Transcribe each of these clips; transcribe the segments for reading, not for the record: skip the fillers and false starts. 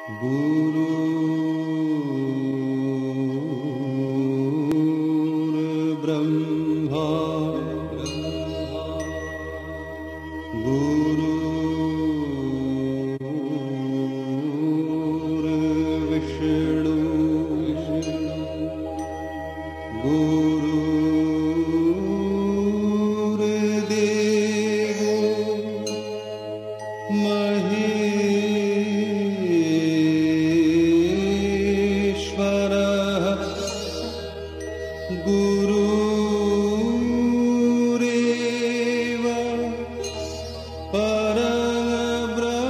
गुरुर्ब्रह्मा गुरुर्विष्णु गुरुरेव परब्रह्म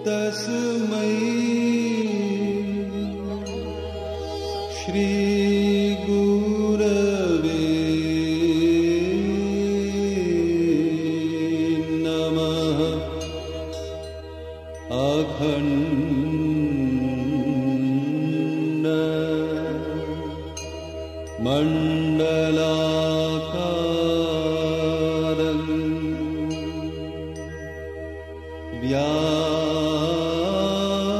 तस्मै श्री गुरवे नमः। अखंड मंडलाकारं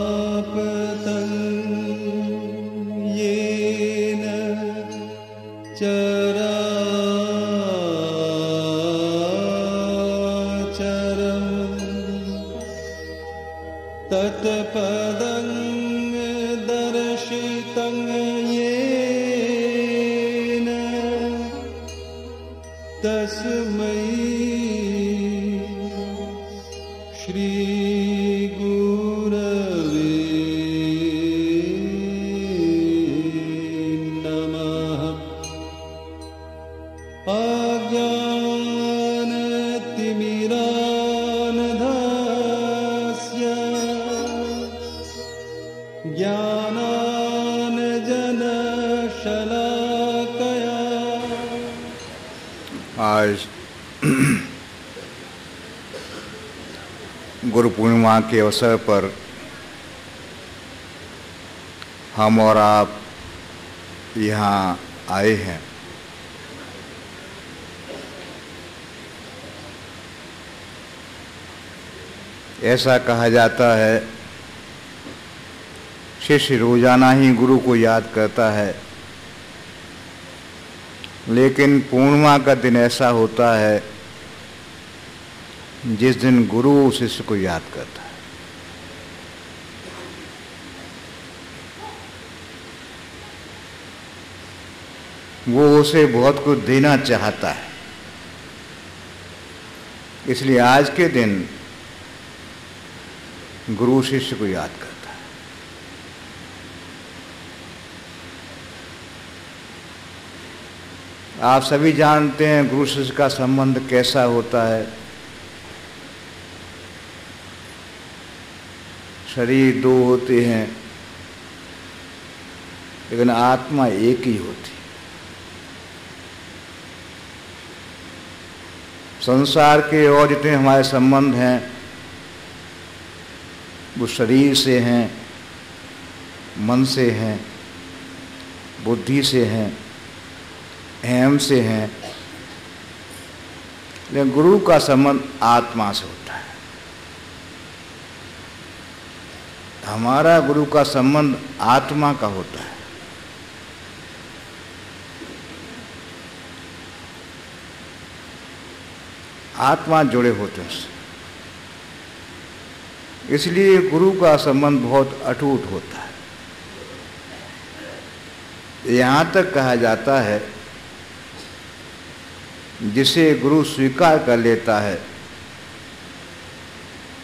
व्यापतं येन चराचरं तत्पदं दर्शितं येन तस्मै श्री गुरवे नमः। अज्ञानतिमिरान्धस्य ज्ञानाञ्जनशलाकया आज गुरु पूर्णिमा के अवसर पर हम और आप यहाँ आए हैं। ऐसा कहा जाता है शिष्य रोजाना ही गुरु को याद करता है, लेकिन पूर्णिमा का दिन ऐसा होता है जिस दिन गुरु शिष्य को याद करता है। वो उसे बहुत कुछ देना चाहता है, इसलिए आज के दिन गुरु शिष्य को याद करता है। आप सभी जानते हैं गुरु शिष्य का संबंध कैसा होता है। शरीर दो होते हैं लेकिन आत्मा एक ही होती है। संसार के और जितने हमारे संबंध हैं वो शरीर से हैं, मन से हैं, बुद्धि से हैं, अहम से हैं, लेकिन गुरु का संबंध आत्मा से होता है। हमारा गुरु का संबंध आत्मा का होता है। आत्मा जुड़े होते हैं उससे, इसलिए गुरु का संबंध बहुत अटूट होता है। यहाँ तक कहा जाता है जिसे गुरु स्वीकार कर लेता है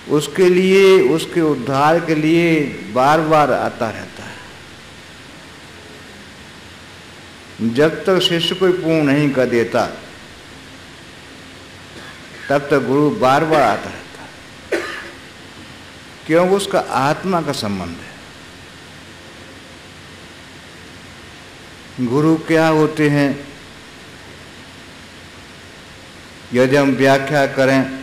उसके लिए, उसके उद्धार के लिए बार बार आता रहता है। जब तक शिष्य कोई पूर्ण नहीं कर देता तब तक गुरु बार बार आता रहता है, क्योंकि उसका आत्मा का संबंध है। गुरु क्या होते हैं यदि हम व्याख्या करें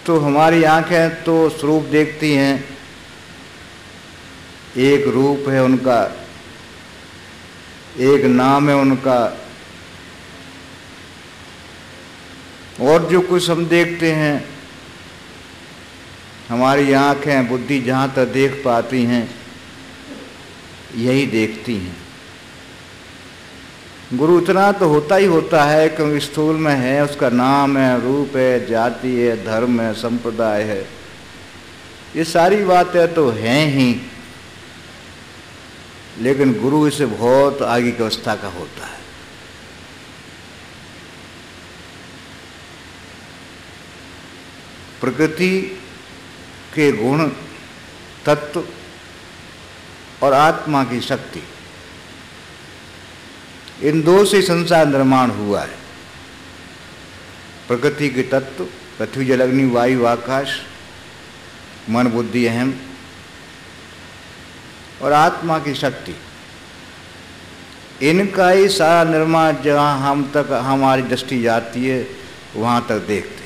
तो हमारी आंखें तो स्वरूप देखती हैं, एक रूप है उनका, एक नाम है उनका, और जो कुछ हम देखते हैं, हमारी आँखें बुद्धि जहाँ तक देख पाती हैं यही देखती हैं। गुरु इतना तो होता ही होता है क्योंकि स्थूल में है, उसका नाम है, रूप है, जाति है, धर्म है, संप्रदाय है, ये सारी बातें तो हैं ही, लेकिन गुरु इसे बहुत आगे की अवस्था का होता है। प्रकृति के गुण, तत्व और आत्मा की शक्ति, इन दो से संसार निर्माण हुआ है। प्रकृति के तत्व पृथ्वी जल अग्नि वायु आकाश, मन बुद्धि अहम, और आत्मा की शक्ति, इनका ही सारा निर्माण जहाँ हम तक हमारी दृष्टि जाती है वहाँ तक देखते हैं।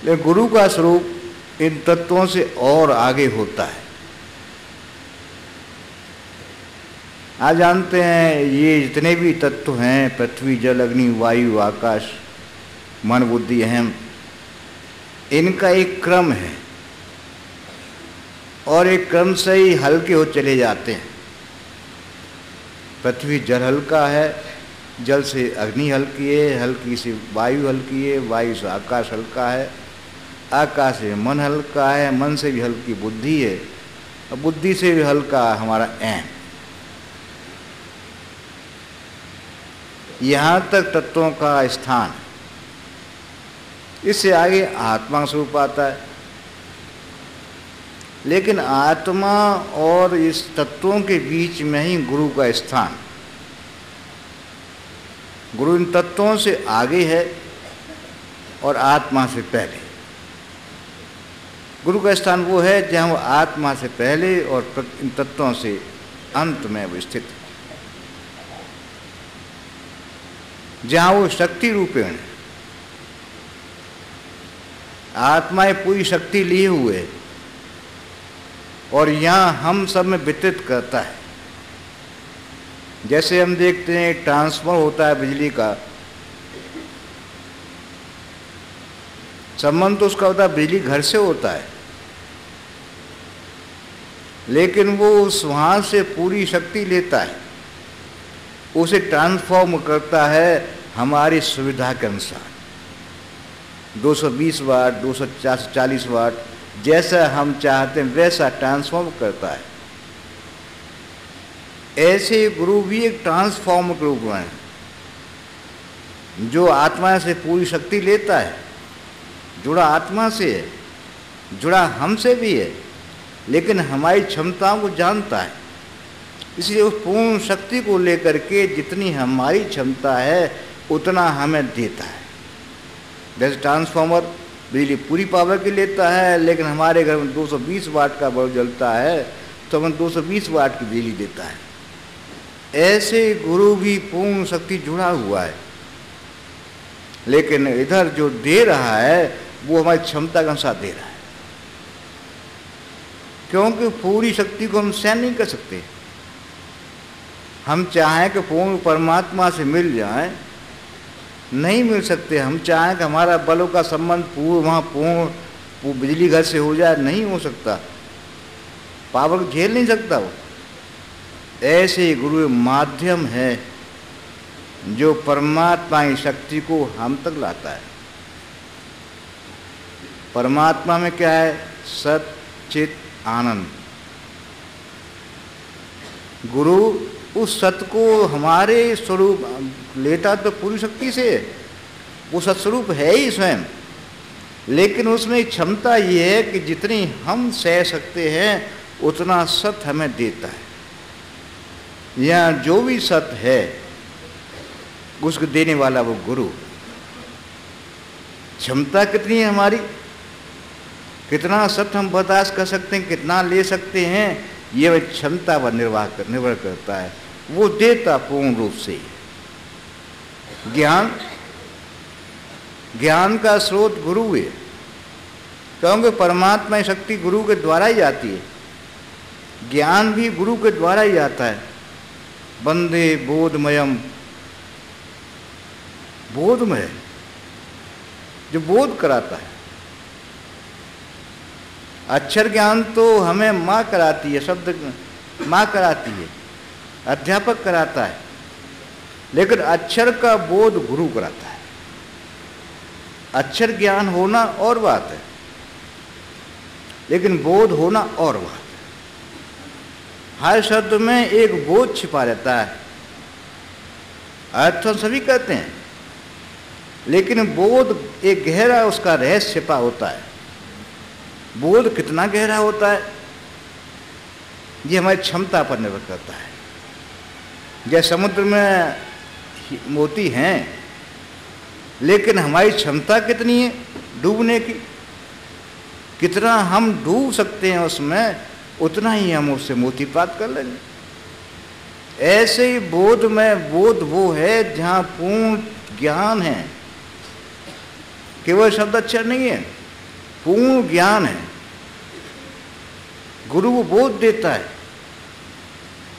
लेकिन गुरु का स्वरूप इन तत्वों से और आगे होता है। आज जानते हैं ये जितने भी तत्व हैं, पृथ्वी जल अग्नि वायु आकाश मन बुद्धि अहम, इनका एक क्रम है और एक क्रम से ही हल्के हो चले जाते हैं। पृथ्वी जल हल्का है, जल से अग्नि हल्की है, हल्की से वायु हल्की है, वायु से आकाश हल्का है, आकाश से मन हल्का है, मन से भी हल्की बुद्धि है, और बुद्धि से भी हल्का हमारा अहम। यहाँ तक तत्वों का स्थान। इससे आगे आत्मा स्वरूप आता है। लेकिन आत्मा और इस तत्वों के बीच में ही गुरु का स्थान। गुरु इन तत्वों से आगे है और आत्मा से पहले। गुरु का स्थान वो है जहाँ वो आत्मा से पहले और इन तत्वों से अंत में वो स्थित है, जहाँ वो शक्ति रूपेण है। आत्मा ये पूरी शक्ति लिए हुए और यहाँ हम सब में वितरित करता है। जैसे हम देखते हैं ट्रांसफार्मर होता है बिजली का, संबंध तो उसका होता है बिजली घर से होता है, लेकिन वो उस वहाँ से पूरी शक्ति लेता है, उसे ट्रांसफॉर्म करता है हमारी सुविधा के अनुसार। 220 वाट 240 वाट जैसा हम चाहते हैं वैसा ट्रांसफॉर्म करता है। ऐसे गुरु भी एक ट्रांसफॉर्म के रूप में है, जो आत्मा से पूरी शक्ति लेता है, जुड़ा आत्मा से है, जुड़ा हमसे भी है, लेकिन हमारी क्षमताओं को जानता है। इसलिए उस पूर्ण शक्ति को लेकर के जितनी हमारी क्षमता है उतना हमें देता है। जैसे ट्रांसफार्मर बिजली पूरी पावर की लेता है, लेकिन हमारे घर में 220 वाट का बल्ब जलता है तो हमें 220 वाट की बिजली देता है। ऐसे गुरु भी पूर्ण शक्ति जुड़ा हुआ है, लेकिन इधर जो दे रहा है वो हमारी क्षमता के अनुसार दे रहा है, क्योंकि पूरी शक्ति को हम सहन नहीं कर सकते। हम चाहें कि पूर्ण परमात्मा से मिल जाए, नहीं मिल सकते। हम चाहें कि हमारा बलों का संबंध वहाँ पूर्ण बिजली घर से हो जाए, नहीं हो सकता। पावर झेल नहीं सकता वो। ऐसे ही गुरु माध्यम है जो परमात्मा की शक्ति को हम तक लाता है। परमात्मा में क्या है? सत चित आनंद। गुरु उस सत को हमारे स्वरूप लेता तो पूरी शक्ति से, वो सत्स्वरूप है ही स्वयं, लेकिन उसमें क्षमता ये है कि जितनी हम सह सकते हैं उतना सत हमें देता है। यहाँ जो भी सत है उसको देने वाला वो गुरु। क्षमता कितनी है हमारी, कितना सत हम बर्दाश्त कर सकते हैं, कितना ले सकते हैं, ये क्षमता पर निर्भर करता है। वो देता पूर्ण रूप से। ज्ञान का स्रोत गुरु है, क्योंकि परमात्मा शक्ति गुरु के द्वारा ही आती है। ज्ञान भी गुरु के द्वारा ही आता है। वंदे बोधमयम, बोध में है, जो बोध कराता है। अक्षर ज्ञान तो हमें माँ कराती है, शब्द माँ कराती है, अध्यापक कराता है, लेकिन अक्षर का बोध गुरु कराता है। अक्षर ज्ञान होना और बात है, लेकिन बोध होना और बात है। हर शब्द में एक बोध छिपा रहता है। अर्थ तो सभी कहते हैं, लेकिन बोध एक गहरा उसका रहस्य छिपा होता है। बोध कितना गहरा होता है, ये हमारी क्षमता पर निर्भर करता है। जैसे समुद्र में मोती हैं, लेकिन हमारी क्षमता कितनी है डूबने की, कितना हम डूब सकते हैं उसमें, उतना ही हम उससे मोती प्राप्त कर लेंगे। ऐसे ही बोध में, बोध वो है जहाँ पूर्ण ज्ञान है, केवल शब्द अक्षर नहीं है, पूर्ण ज्ञान है। गुरु वो बोध देता है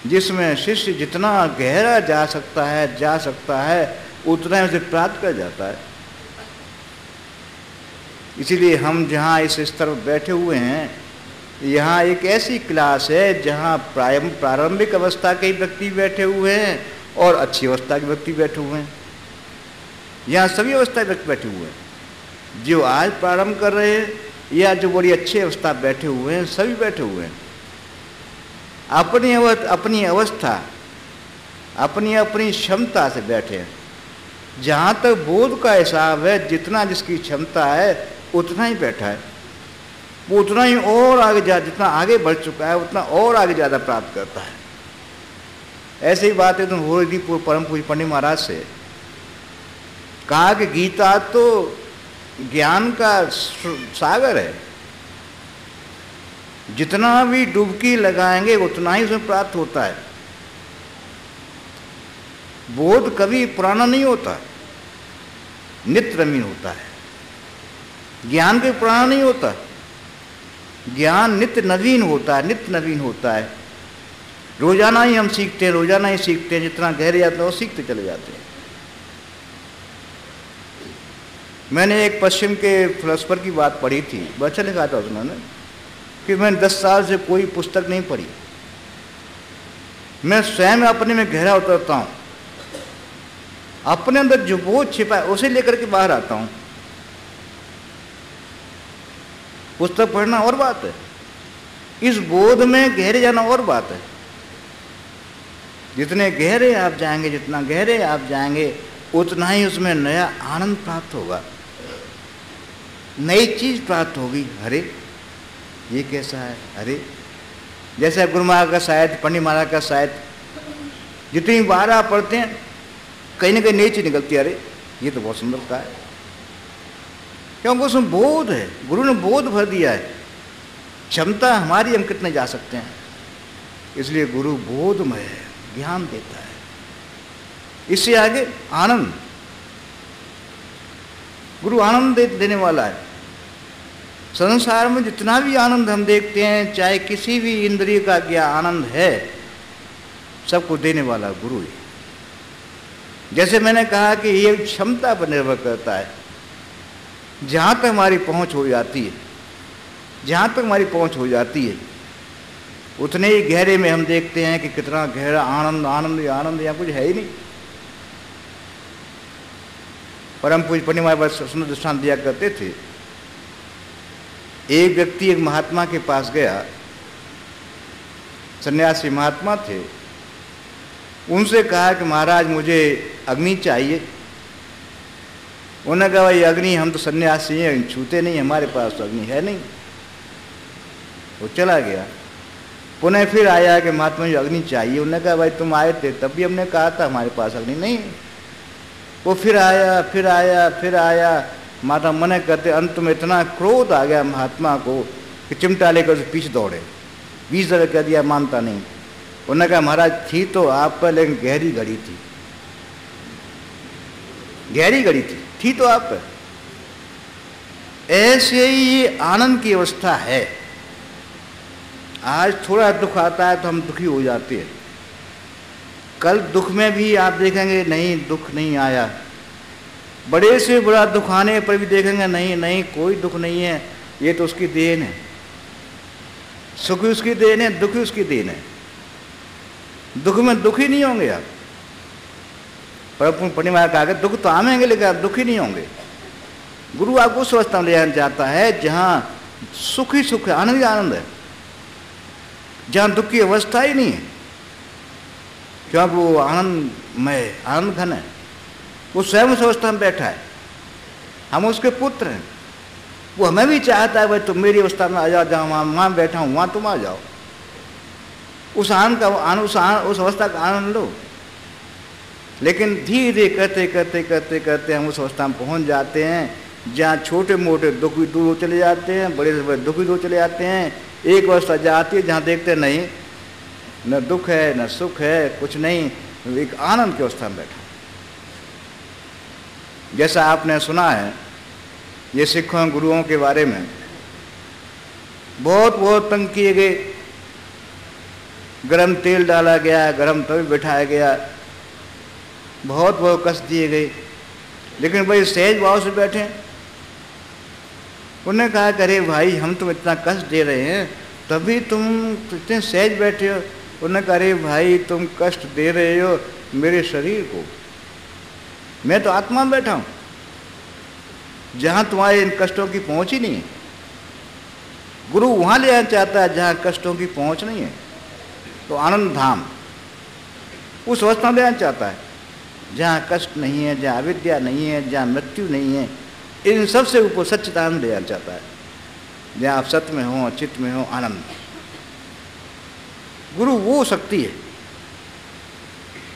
जिसमें शिष्य जितना गहरा जा सकता है उतना ही उसे प्राप्त कर जाता है। इसीलिए हम जहाँ इस स्तर पर बैठे हुए हैं, यहाँ एक ऐसी क्लास है जहाँ प्रारंभिक अवस्था के व्यक्ति बैठे हुए हैं और अच्छी अवस्था के व्यक्ति बैठे हुए हैं। यहाँ सभी अवस्था के व्यक्ति बैठे हुए हैं, जो आज प्रारंभ कर रहे हैं या जो बड़ी अच्छी अवस्था बैठे हुए हैं, सभी बैठे हुए हैं। अपनी अवस्था, अपनी अपनी क्षमता से बैठे हैं। जहाँ तक बोध का हिसाब है, जितना जिसकी क्षमता है उतना ही बैठा है, वो उतना ही और आगे जितना आगे बढ़ चुका है उतना और आगे ज़्यादा प्राप्त करता है। ऐसी ही बात है तो हो रही थी परम पूज्य पंडित महाराज से, कहा कि गीता तो ज्ञान का सागर है, जितना भी डुबकी लगाएंगे उतना ही उसमें प्राप्त होता है। बोध कभी पुराना नहीं होता, नित्य नवीन होता है। ज्ञान भी पुराना नहीं होता, ज्ञान नित्य नवीन होता है, नित्य नवीन होता है। रोजाना ही हम सीखते हैं, रोजाना ही सीखते हैं, जितना गहरे जाते हैं वो सीखते चले जाते हैं। मैंने एक पश्चिम के फिलोसफर की बात पढ़ी थी, बहुत अच्छा लिखा था उन्होंने कि मैंने 10 साल से कोई पुस्तक नहीं पढ़ी, मैं स्वयं अपने में गहरा उतरता हूँ, अपने अंदर जो बोध छिपा है उसे लेकर के बाहर आता हूँ। पुस्तक पढ़ना और बात है, इस बोध में गहरे जाना और बात है। जितने गहरे आप जाएंगे, जितना गहरे आप जाएंगे उतना ही उसमें नया आनंद प्राप्त होगा, नई चीज प्राप्त होगी। अरे ये कैसा है, अरे जैसे गुरु महाराज का साहित्य, पंडित महाराज का साहित्य, जितनी बार आप पढ़ते हैं कहीं ना कहीं नई चीज निकलती है। अरे ये तो बहुत सुंदर का है, क्योंकि उसमें बोध है, गुरु ने बोध भर दिया है। क्षमता हमारी, हम कितने जा सकते हैं, इसलिए गुरु बोधमय है, ज्ञान देता है। इससे आगे आनंद, गुरु आनंद देने वाला है। संसार में जितना भी आनंद हम देखते हैं, चाहे किसी भी इंद्रिय का क्या आनंद है, सबको देने वाला गुरु है। जैसे मैंने कहा कि ये क्षमता पर निर्भर करता है। जहाँ तक हमारी पहुँच हो जाती है, जहाँ तक हमारी पहुँच हो जाती है, उतने ही गहरे में हम देखते हैं कि कितना गहरा आनंद, आनंद आनंद यहाँ कुछ है ही नहीं। परम पूज्य पंडित महाराज सुंदर दृष्टांत दिया करते थे। एक व्यक्ति एक महात्मा के पास गया, सन्यासी महात्मा थे। उनसे कहा कि महाराज मुझे अग्नि चाहिए। उन्होंने कहा भाई अग्नि, हम तो सन्यासी हैं, छूते नहीं, हमारे पास तो अग्नि है नहीं। वो चला गया। पुनः फिर आया कि महात्मा जी अग्नि चाहिए। उन्होंने कहा भाई तुम आए थे तब भी हमने कहा था हमारे पास अग्नि नहीं है। वो फिर आया, फिर आया, फिर आया। माता मना करते, अंत में इतना क्रोध आ गया महात्मा को कि चिमटा लेकर उसे पीछे दौड़े। 20 दफे कह दिया, मानता नहीं। उन्होंने कहा महाराज थी तो आप पर, लेकिन गहरी घड़ी थी, गहरी घड़ी थी तो आप पर। ऐसे ही ये आनंद की अवस्था है। आज थोड़ा दुख आता है तो हम दुखी हो जाते हैं, कल दुख में भी आप देखेंगे नहीं दुख नहीं आया, बड़े से बड़ा दुख आने पर भी देखेंगे नहीं नहीं कोई दुख नहीं है, ये तो उसकी देन है। सुख उसकी देन है, दुख उसकी देन है। दुख में दुखी नहीं होंगे आप। प्रभु पूर्णिमा कहा कि दुख तो आवेंगे लेकिन आप दुखी नहीं होंगे। गुरु आपको उस अवस्था में ले जाना चाहता है जहां सुख ही सुख है, आनंद ही आनंद है, जहां दुख की अवस्था ही नहीं है, क्योंकि वो आनंदमय आनंद घन है। वो स्वयं उस अवस्था में बैठा है, हम उसके पुत्र हैं। वो हमें भी चाहता है भाई तुम मेरी अवस्था में आ जाओ, जहाँ वहाँ बैठा हूँ वहाँ तुम आ जाओ, उस आनंद का उस अवस्था का आनंद लो। लेकिन धीरे धीरे करते करते करते करते हम उस अवस्था में पहुँच जाते हैं जहाँ छोटे मोटे दुख भी दूर चले जाते हैं, बड़े से बड़े दुख भी दूर चले जाते हैं। एक अवस्था जाती है जहाँ देखते नहीं न दुख है न सुख है, कुछ नहीं, एक आनंद की अवस्था में बैठा। जैसा आपने सुना है ये सिखों गुरुओं के बारे में, बहुत बहुत तंग किए गए, गरम तेल डाला गया, गरम तवे बिठाया गया, बहुत बहुत कष्ट दिए गए, लेकिन भाई सहज भाव से बैठे। उन्होंने कहा कि अरे भाई हम तुम इतना कष्ट दे रहे हैं तभी तुम इतने सहज बैठे हो। उन्होंने कहा अरे भाई तुम कष्ट दे रहे हो मेरे शरीर को, मैं तो आत्मा में बैठा हूँ जहाँ तुम्हारे इन कष्टों की पहुँच ही नहीं है। गुरु वहाँ ले जाना चाहता है जहाँ कष्टों की पहुँच नहीं है, तो आनंद धाम उस अवस्था में ले जाना चाहता है जहाँ कष्ट नहीं है, जहाँ अविद्या नहीं है, जहाँ मृत्यु नहीं है। इन सबसे ऊपर सच्चिदानंद ले जाना चाहता है, जहाँ आप सत्य में हो, चित्त में हो, आनंद। गुरु वो शक्ति है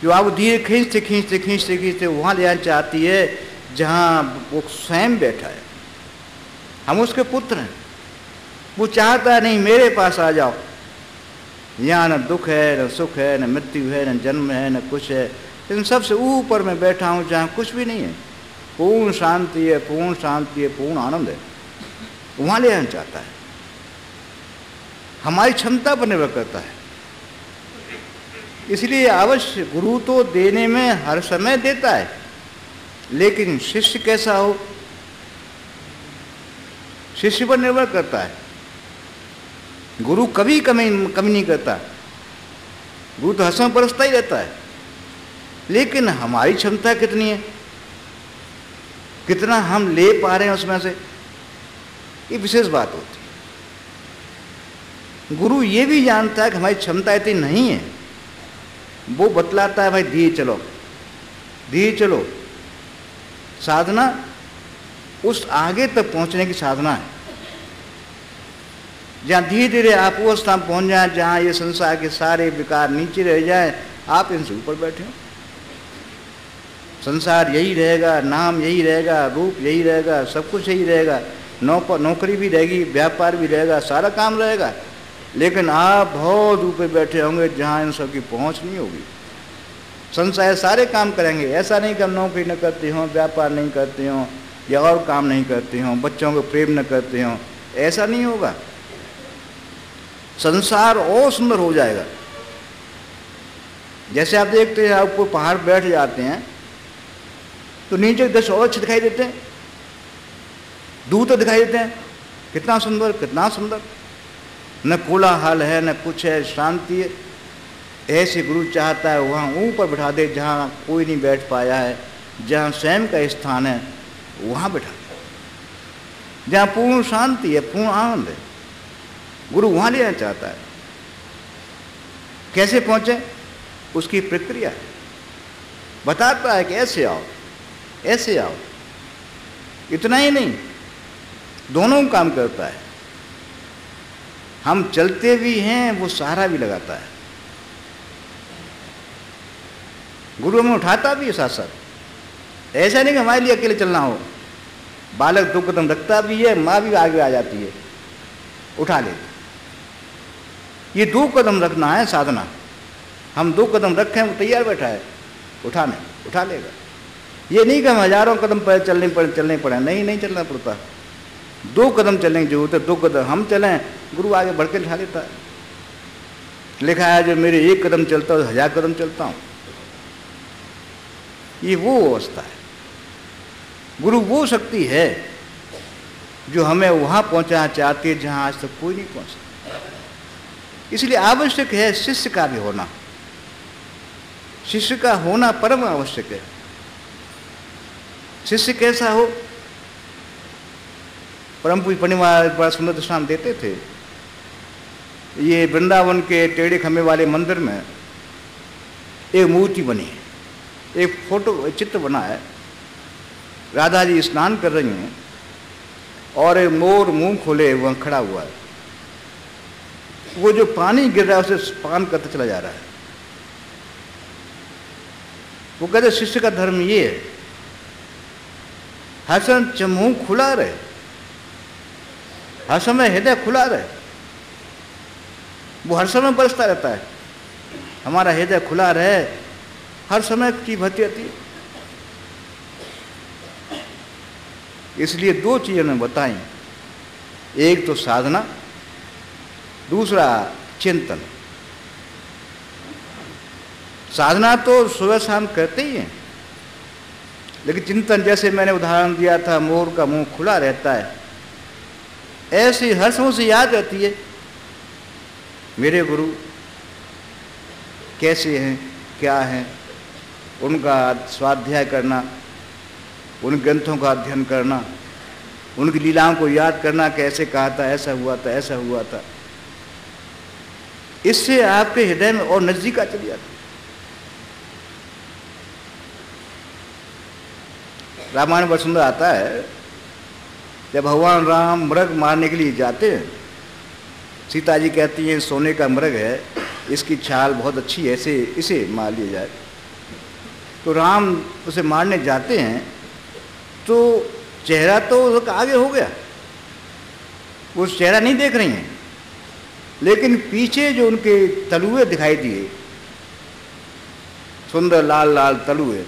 जो आप धीरे खींचते खींचते खींचते खींचते वहाँ ले जाना चाहती है जहाँ वो स्वयं बैठा है। हम उसके पुत्र हैं। वो चाहता है नहीं मेरे पास आ जाओ, यहाँ न दुख है न सुख है न मृत्यु है न जन्म है न कुछ है, इन सबसे ऊपर मैं बैठा हूँ जहाँ कुछ भी नहीं है, पूर्ण शांति है, पूर्ण शांति है, पूर्ण आनंद है। वहाँ ले जाना चाहता है। हमारी क्षमता पर निर्भर करता है। इसलिए अवश्य गुरु तो देने में हर समय देता है, लेकिन शिष्य कैसा हो शिष्य पर निर्भर करता है। गुरु कभी कमी नहीं करता, गुरु तो हंसता बरसता ही रहता है, लेकिन हमारी क्षमता कितनी है, कितना हम ले पा रहे हैं उसमें से, ये विशेष बात होती है। गुरु ये भी जानता है कि हमारी क्षमता इतनी नहीं है, वो बतलाता है भाई धीरे चलो धीरे चलो। साधना उस आगे तक पहुंचने की साधना है जहाँ धीरे धीरे आप वो स्थान पहुंच जाए जहाँ ये संसार के सारे विकार नीचे रह जाए, आप इनसे ऊपर बैठे हो। संसार यही रहेगा, नाम यही रहेगा, रूप यही रहेगा, सब कुछ यही रहेगा, नौकरी भी रहेगी, व्यापार भी रहेगा, सारा काम रहेगा, लेकिन आप बहुत ऊपर बैठे होंगे जहाँ इन सब की पहुँच नहीं होगी। संसार सारे काम करेंगे, ऐसा नहीं कि हम नौकरी न करते हों, व्यापार नहीं करते हों या और काम नहीं करते हों, बच्चों को प्रेम न करते हों, ऐसा नहीं होगा। संसार और सुंदर हो जाएगा। जैसे आप देखते हैं, आप ऊपर पहाड़ बैठ जाते हैं तो नीचे 10 और अच्छे दिखाई देते हैं, दूर तक दिखाई देते हैं, कितना सुंदर कितना सुंदर, न कोलाहल है न कुछ है, शांति है। ऐसे गुरु चाहता है वहाँ ऊपर बैठा दे जहाँ कोई नहीं बैठ पाया है, जहाँ स्वयं का स्थान है वहाँ बैठा दे, जहाँ पूर्ण शांति है, पूर्ण आनंद है। गुरु वहाँ ले जाना चाहता है। कैसे पहुँचे उसकी प्रक्रिया है, बताता है कि ऐसे आओ ऐसे आओ। इतना ही नहीं, दोनों काम करता है। हम चलते भी हैं, वो सहारा भी लगाता है। गुरु हमें उठाता भी है साथ साथ। ऐसा नहीं कि हमारे लिए अकेले चलना हो, बालक 2 कदम रखता भी है, माँ भी आगे आ जाती है, उठा लेती। ये 2 कदम रखना है साधना। हम 2 कदम रखें, वो तैयार बैठा है उठाने, उठा लेगा। ये नहीं कि हम हजारों कदम पर चलने पड़े, नहीं चलना पड़ता। 2 कदम चलने की जरूरत है, 2 कदम हम चलें, गुरु आगे बढ़ के उठा लेता है। लिखा है जो मेरे 1 कदम चलता है 1000 कदम चलता हूँ। ये वो अवस्था है। गुरु वो शक्ति है जो हमें वहाँ पहुँचाना चाहती है जहाँ आज तक कोई नहीं पहुँचा। इसलिए आवश्यक है शिष्य का भी होना, शिष्य का होना परम आवश्यक है। शिष्य कैसा हो? परम पूज्य पंडित महाराज बड़ा सुंदर दृष्टांत देते थे। ये वृंदावन के टेढ़े खम्भे वाले मंदिर में एक मूर्ति बनी है, एक फोटो चित्र बना है। राधा जी स्नान कर रही हैं और एक मोर मुंह खोले वहाँ खड़ा हुआ है। वो जो पानी गिर रहा है उसे पान करते चला जा रहा है। वो कहते शिष्य का धर्म ये है, हर समय मुंह खुला रहे, हर समय हृदय खुला रहे। वो हर समय बरसता रहता है, हमारा हृदय खुला रहे, हर समय की भक्ति आती है। इसलिए दो चीजें ने बताई, एक तो साधना, दूसरा चिंतन। साधना तो सुबह शाम करते ही हैं, लेकिन चिंतन जैसे मैंने उदाहरण दिया था, मोर का मुंह खुला रहता है, ऐसे हर समय से याद रहती है मेरे गुरु कैसे हैं, क्या हैं, उनका स्वाध्याय करना, उन ग्रंथों का अध्ययन करना, उनकी लीलाओं को याद करना, कैसे कहा था, ऐसा हुआ था, ऐसा हुआ था। इससे आपके हृदय में और नजदीक आ चली जाती। रामायण बड़ा सुंदर आता है, जब भगवान राम मृग मारने के लिए जाते हैं, सीता जी कहती हैं सोने का मृग है, इसकी छाल बहुत अच्छी है, इसे मार लिया जाए। तो राम उसे मारने जाते हैं तो चेहरा तो उसका आगे हो गया, वो चेहरा नहीं देख रही हैं, लेकिन पीछे जो उनके तलुए दिखाई दिए, सुंदर लाल लाल तलुए,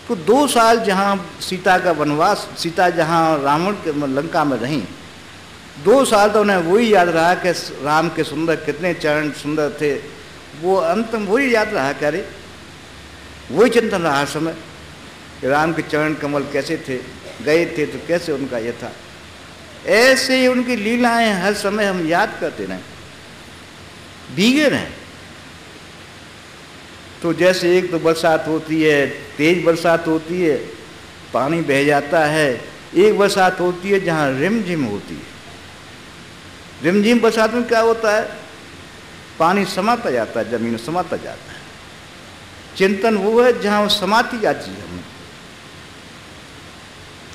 तो 2 साल जहाँ सीता का वनवास, सीता जहाँ रावण के लंका में रहीं, 2 साल तो उन्हें वही याद रहा कि राम के सुंदर कितने चरण सुंदर थे। वो अंत में वही याद रहा, क्या रे, वही चिंतन रहा हर समय कि राम के चरण कमल कैसे थे, गए थे तो कैसे उनका यह था। ऐसे ही उनकी लीलाएं हर समय हम याद करते रहें, भीगे रहें। तो जैसे एक तो बरसात होती है, तेज बरसात होती है, पानी बह जाता है। एक बरसात होती है जहाँ रिमझिम होती है। रिमझिम बरसात में क्या होता है, पानी समाता जाता है, जमीन समाता जाता है। चिंतन वो है जहाँ वो समाती जाती है हमें।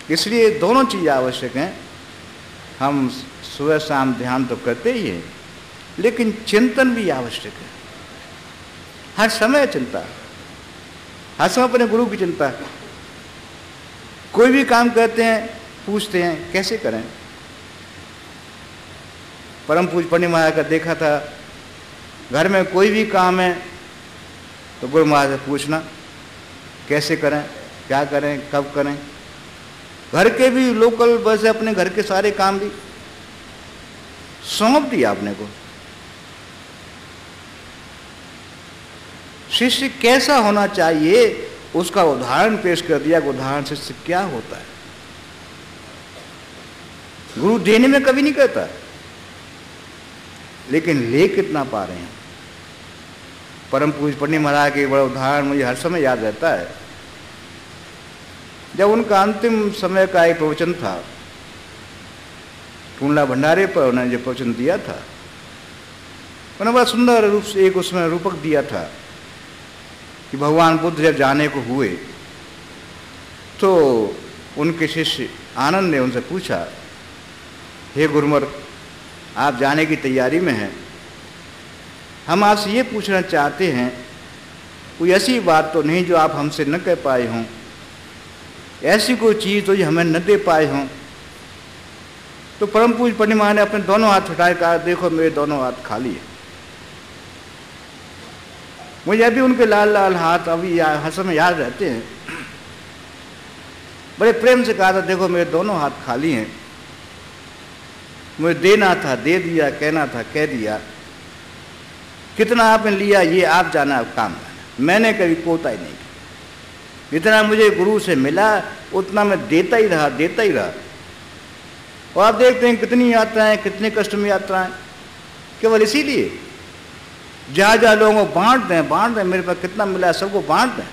इसलिए दोनों चीज़ आवश्यक हैं। हम सुबह शाम ध्यान तो करते ही हैं, लेकिन चिंतन भी आवश्यक है। हर समय चिंता, हर समय अपने गुरु की चिंता। कोई भी काम करते हैं पूछते हैं कैसे करें। परम पूज्य पंडित महाराज का देखा था, घर में कोई भी काम है तो गुरु महाराज से पूछना कैसे करें, क्या करें, कब करें। घर के भी लोकल, वैसे अपने घर के सारे काम भी सौंप दिया अपने को। शिष्य कैसा होना चाहिए उसका उदाहरण पेश कर दिया। उदाहरण शिष्य क्या होता है। गुरु देने में कभी नहीं कहता, लेकिन ले कितना पा रहे हैं। परम पूज्य पंडित महाराज के बड़ा उदाहरण मुझे हर समय याद रहता है। जब उनका अंतिम समय का एक प्रवचन था, टूंडला भंडारे पर उन्होंने जो प्रवचन दिया था, उन्होंने बड़ा सुंदर रूप से एक उसमें रूपक दिया था कि भगवान बुद्ध जब जाने को हुए तो उनके शिष्य आनंद ने उनसे पूछा, हे गुरुवर, आप जाने की तैयारी में हैं, हम आपसे ये पूछना चाहते हैं, कोई ऐसी बात तो नहीं जो आप हमसे न कह पाए हों, ऐसी कोई चीज़ तो जो हमें न दे पाए हों। तो परम पूज्य पंडित महाराज ने अपने दोनों हाथ उठाए, कहा, देखो मेरे दोनों हाथ खाली है। मुझे अभी उनके लाल लाल हाथ अभी हर समय याद रहते हैं। बड़े प्रेम से कहा था, देखो मेरे दोनों हाथ खाली हैं, मुझे देना था दे दिया, कहना था कह दिया, कितना आपने लिया ये आप जाना, आप काम करना, मैंने कभी कोताही नहीं की। जितना मुझे गुरु से मिला उतना मैं देता ही रहा, देता ही रहा। और आप देखते हैं कितनी यात्राएं, कितने कष्ट में यात्राएं, केवल इसीलिए जहाँ जहाँ लोगों को बांट दें, मेरे पास कितना मिला सबको बांट दें।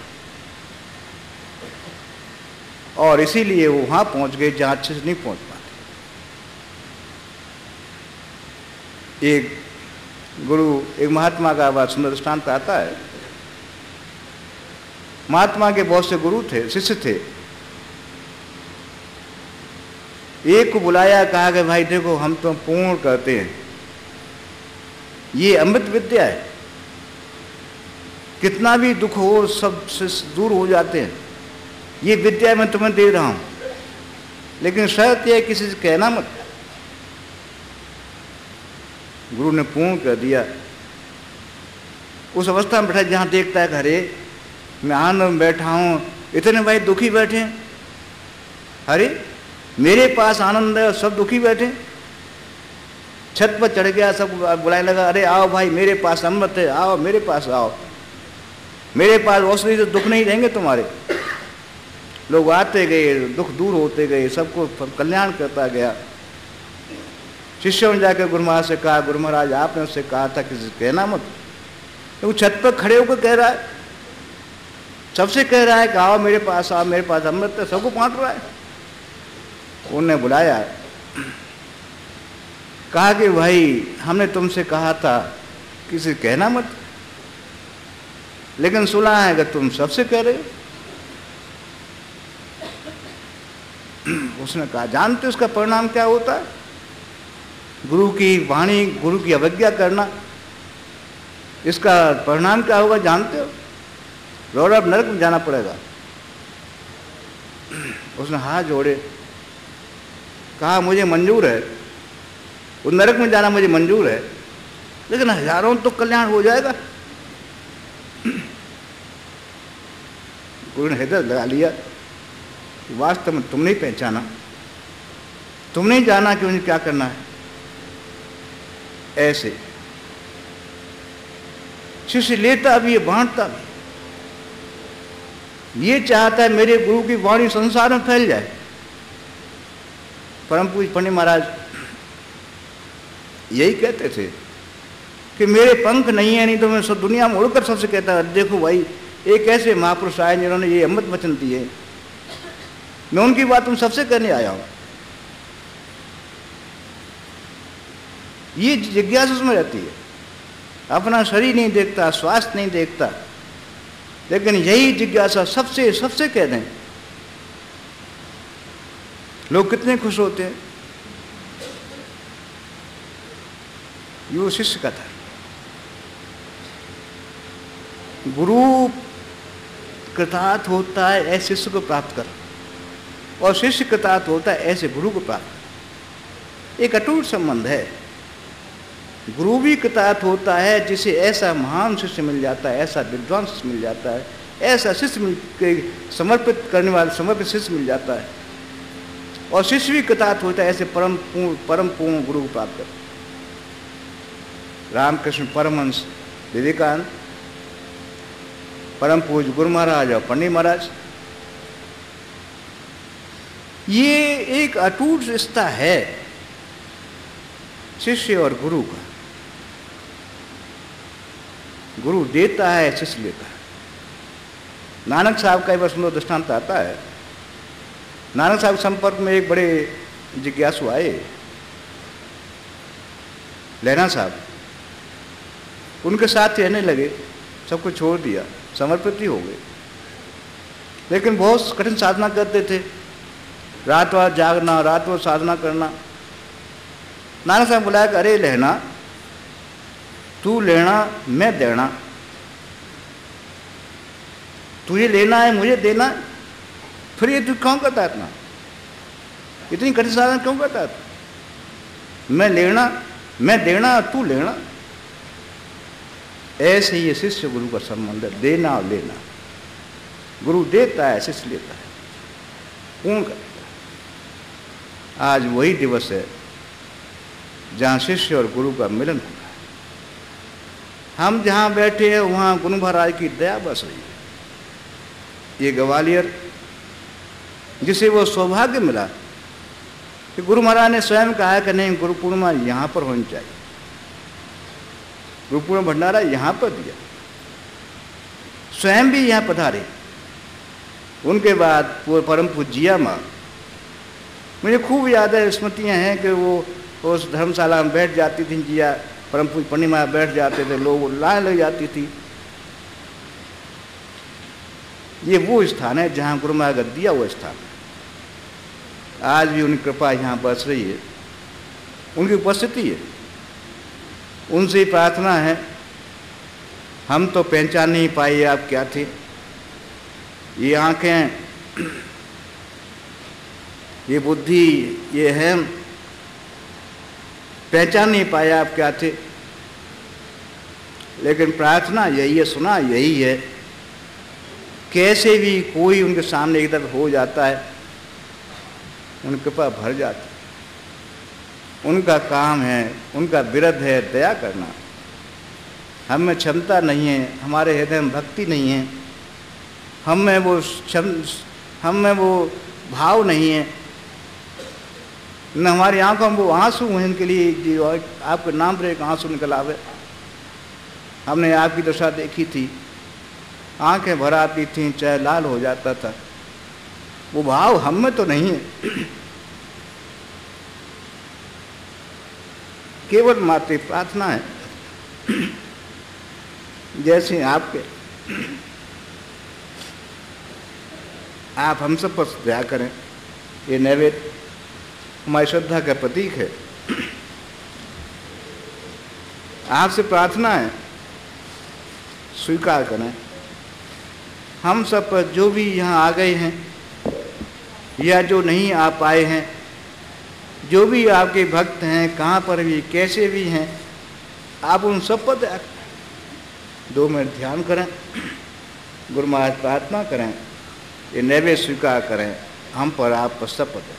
और इसीलिए वो वहाँ पहुँच गए जहाँ अच्छे से नहीं पहुँच पाते। एक गुरु, एक महात्मा का बड़ा सुंदर दृष्टांत आता है। महात्मा के बहुत से गुरु थे, शिष्य थे। एक को बुलाया, कहा कि भाई देखो हम तो पूर्ण करते हैं, ये अमृत विद्या है, कितना भी दुख हो सब से दूर हो जाते हैं, ये विद्या मैं तुम्हें दे रहा हूं, लेकिन शर्त यह किसी से कहना मत। गुरु ने पूर्ण कर दिया। उस अवस्था में बैठा जहां देखता है अरे मैं आनंद में बैठा हूं, इतने भाई दुखी बैठे, अरे मेरे पास आनंद है और सब दुखी बैठे। छत पर चढ़ गया, सब बुलाने लगा, अरे आओ भाई मेरे पास अमृत है, आओ मेरे पास आओ, मेरे पास औषधि से दुख नहीं रहेंगे तुम्हारे। लोग आते गए, दुख दूर होते गए, सबको कल्याण करता गया। शिष्यों ने जाकर गुरु महाराज से कहा, गुरु महाराज आपने उससे कहा था किसी से कहना मत। तो वो छत पर खड़े होकर कह रहा है, सबसे कह रहा है कि आओ मेरे पास, आओ मेरे पास अमृत है, सबको बांट रहा है। उन्होंने बुलाया, कहा कि भाई हमने तुमसे कहा था किसी से कहना मत, लेकिन सुना है कि तुम सबसे कह रहे हो। उसने कहा, जानते उसका परिणाम क्या होता है? गुरु की वाणी, गुरु की अवज्ञा करना, इसका परिणाम क्या होगा जानते हो? रौरव नरक में जाना पड़ेगा। उसने हाथ जोड़े, कहा मुझे मंजूर है, उस नरक में जाना मुझे मंजूर है, लेकिन हजारों तो कल्याण हो जाएगा। गुरु ने हृदय लगा लिया, वास्तव में तुम नहीं पहचाना, तुम नहीं जाना कि उन्हें क्या करना है। ऐसे शिष्य लेता भी, बांटता भी, ये चाहता है मेरे गुरु की वाणी संसार में फैल जाए। परम पूज्य पंडित महाराज यही कहते थे कि मेरे पंख नहीं है, नहीं तो मैं सब दुनिया में उड़कर सबसे कहता, देखो भाई एक ऐसे महापुरुष आए जिन्होंने ये अमृत वचन दिए, मैं उनकी बात तुम सबसे कहने आया हूं। ये जिज्ञासा उसमें रहती है। अपना शरीर नहीं देखता, स्वास्थ्य नहीं देखता, लेकिन यही जिज्ञासा सबसे सबसे कह दें, लोग कितने खुश होते हैं। ये वो शिष्य का था। गुरु कृतार्थ होता है ऐसे शिष्य को प्राप्त कर, और शिष्य कृतार्थ होता है ऐसे गुरु को प्राप्त कर। एक अटूट संबंध है। गुरु भी कृतार्थ होता है जिसे ऐसा महान शिष्य मिल जाता है, ऐसा विद्वान शिष्य मिल जाता है, ऐसा शिष्य समर्पित करने वाला समर्पित शिष्य मिल जाता है। और शिष्य भी कृतार्थ होता है ऐसे परम पूर्ण गुरु को प्राप्त कर। रामकृष्ण परमहंस, विवेकानंद, परम पूज्य गुरु महाराज और पंडित महाराज, ये एक अटूट रिश्ता है शिष्य और गुरु का। गुरु देता है, शिष्य लेता है। नानक साहब का एक बार सुंदर दृष्टांत आता है। नानक साहब संपर्क में एक बड़े जिज्ञासु आए, लहना साहब। उनके साथ रहने लगे, सब कुछ छोड़ दिया, समर्पित ही हो गए, लेकिन बहुत कठिन साधना करते थे, रात रात जागना, रात रात साधना करना। नानक साहब बुलाया कि अरे लहना, तू लेना मैं देना, तुझे लेना है मुझे देना है, फिर ये तू क्यों करता है इतना, इतनी कठिन साधना क्यों करता है? मैं लेना मैं देना, तू लेना। ऐसे ही शिष्य गुरु का संबंध है, देना और लेना। गुरु देता है, शिष्य लेता है, पूर्ण करता है। आज वही दिवस है जहाँ शिष्य और गुरु का मिलन होगा। हम जहाँ बैठे हैं वहाँ गुरु महाराज की दया बस रही है। ये ग्वालियर, जिसे वो सौभाग्य मिला कि गुरु महाराज ने स्वयं कहा कि नहीं, गुरु पूर्णिमा यहाँ पर होनी चाहिए, गुरु पूर्णिमा भंडारा यहाँ पर दिया, स्वयं भी यहाँ पधारे। उनके बाद वो परम पूज्या माँ, मुझे खूब याद है, स्मृतियाँ हैं कि वो उस धर्मशाला में बैठ जाती थी जिया, परम पूज्य पूर्णिमा बैठ जाते थे, लोग लाइन लग जाती थी। ये वो स्थान है जहाँ गुरु महाराज का दिया हुआ स्थान है। आज भी उनकी कृपा यहाँ बरस रही है, उनकी उपस्थिति है। उनसे ही प्रार्थना है, हम तो पहचान नहीं पाए आप क्या थे। ये आँखें, ये बुद्धि, ये है, पहचान नहीं पाए आप क्या थे। लेकिन प्रार्थना यही है, सुना यही है, कैसे भी कोई उनके सामने एक तरफ हो जाता है, उनकी कृपा भर जाती है। उनका काम है, उनका विरध है दया करना। हम में क्षमता नहीं है, हमारे हृदय में भक्ति नहीं है, हम में वो भाव नहीं है, न हमारी आंखों में वो आंसू हैं इनके लिए जो आपके नाम पर एक आंसू निकल आवे। हमने आपकी दशा देखी थी, आंखें भर आती थीं, चाहे लाल हो जाता था, वो भाव हम में तो नहीं है। केवल मात्र प्रार्थना है, जैसे आपके, आप हम सब पर दया करें। ये नैवेद्य हमारी श्रद्धा का प्रतीक है। आपसे प्रार्थना है, स्वीकार करें। हम सब पर जो भी यहाँ आ गए हैं या जो नहीं आ पाए हैं, जो भी आपके भक्त हैं, कहाँ पर भी कैसे भी हैं, आप उन सब पर 2 मिनट ध्यान करें, गुरु महाराज प्रार्थना करें, ये नैवेद्य स्वीकार करें, हम पर आप पर सब पर।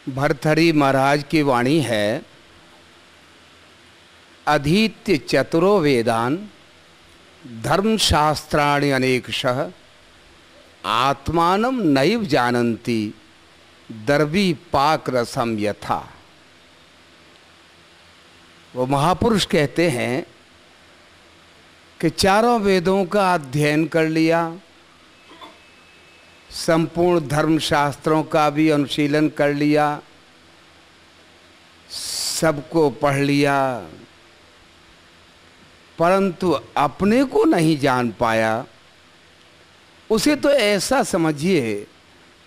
भर्तृहरि महाराज की वाणी है, अधीत्य चतुरो वेदान धर्मशास्त्राणि अनेकशः आत्मानं नैव जानन्ति दर्वी पाक रसम यथा। वो महापुरुष कहते हैं कि चारों वेदों का अध्ययन कर लिया, संपूर्ण धर्मशास्त्रों का भी अनुशीलन कर लिया, सबको पढ़ लिया, परंतु अपने को नहीं जान पाया। उसे तो ऐसा समझिए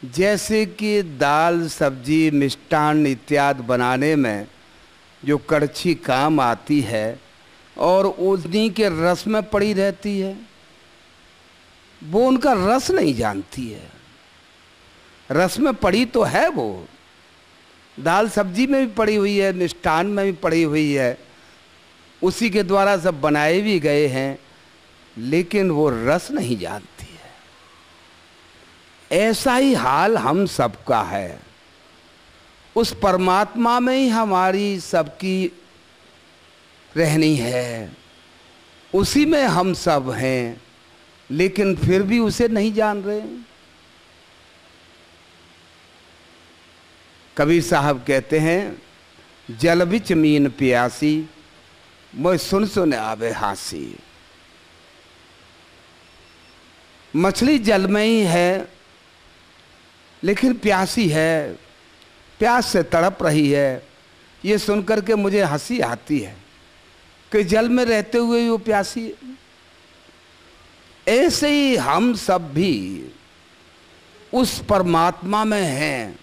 जैसे कि दाल सब्जी मिष्टान्न इत्यादि बनाने में जो कड़छी काम आती है और उन्हीं के रस में पड़ी रहती है, वो उनका रस नहीं जानती है। रस में पड़ी तो है, वो दाल सब्जी में भी पड़ी हुई है, मिष्टान्न में भी पड़ी हुई है, उसी के द्वारा सब बनाए भी गए हैं, लेकिन वो रस नहीं जानती है। ऐसा ही हाल हम सबका है। उस परमात्मा में ही हमारी सबकी रहनी है, उसी में हम सब हैं, लेकिन फिर भी उसे नहीं जान रहे। कबीर साहब कहते हैं, जल बिच मीन प्यासी मोय सुन सुन आवे हासी। मछली जल में ही है लेकिन प्यासी है, प्यास से तड़प रही है। ये सुनकर के मुझे हंसी आती है कि जल में रहते हुए वो प्यासी है। ऐसे ही हम सब भी उस परमात्मा में हैं।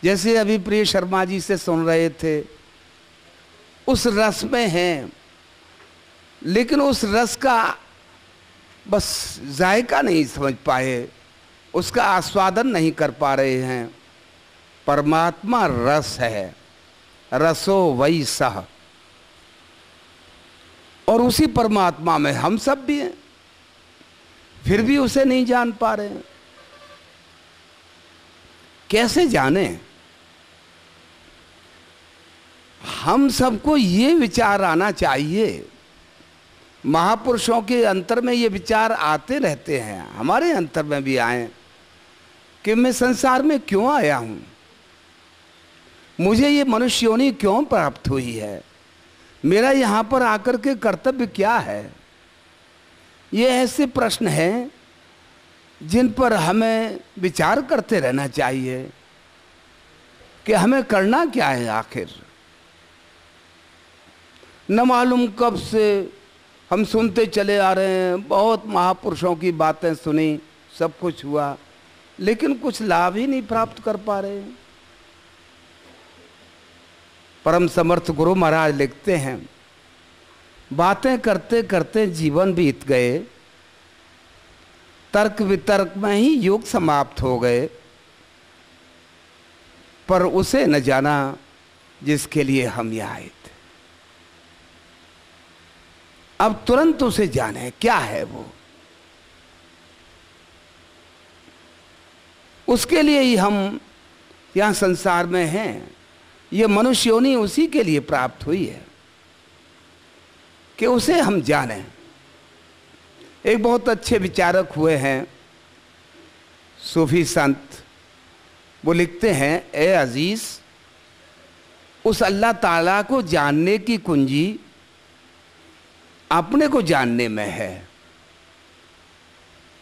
जैसे अभी प्रिय शर्मा जी से सुन रहे थे, उस रस में हैं, लेकिन उस रस का बस जायका नहीं समझ पाए, उसका आस्वादन नहीं कर पा रहे हैं। परमात्मा रस है, रसो वही सह, और उसी परमात्मा में हम सब भी हैं। फिर भी उसे नहीं जान पा रहे हैं। कैसे जाने? हम सबको ये विचार आना चाहिए, महापुरुषों के अंतर में ये विचार आते रहते हैं, हमारे अंतर में भी आए कि मैं संसार में क्यों आया हूं, मुझे ये मनुष्य योनि क्यों प्राप्त हुई है, मेरा यहां पर आकर के कर्तव्य क्या है। ये ऐसे प्रश्न हैं जिन पर हमें विचार करते रहना चाहिए कि हमें करना क्या है आखिर। न मालूम कब से हम सुनते चले आ रहे हैं, बहुत महापुरुषों की बातें सुनी, सब कुछ हुआ, लेकिन कुछ लाभ ही नहीं प्राप्त कर पा रहे। परम समर्थ गुरु महाराज लिखते हैं, बातें करते करते जीवन बीत गए, तर्क वितर्क में ही युग समाप्त हो गए, पर उसे न जाना जिसके लिए हम यहाँ आए थे। अब तुरंत उसे जाने क्या है वो, उसके लिए ही हम यहाँ संसार में हैं। ये मनुष्य योनि उसी के लिए प्राप्त हुई है कि उसे हम जानें। एक बहुत अच्छे विचारक हुए हैं, सूफी संत, वो लिखते हैं, ए अजीज, उस अल्लाह ताला को जानने की कुंजी अपने को जानने में है।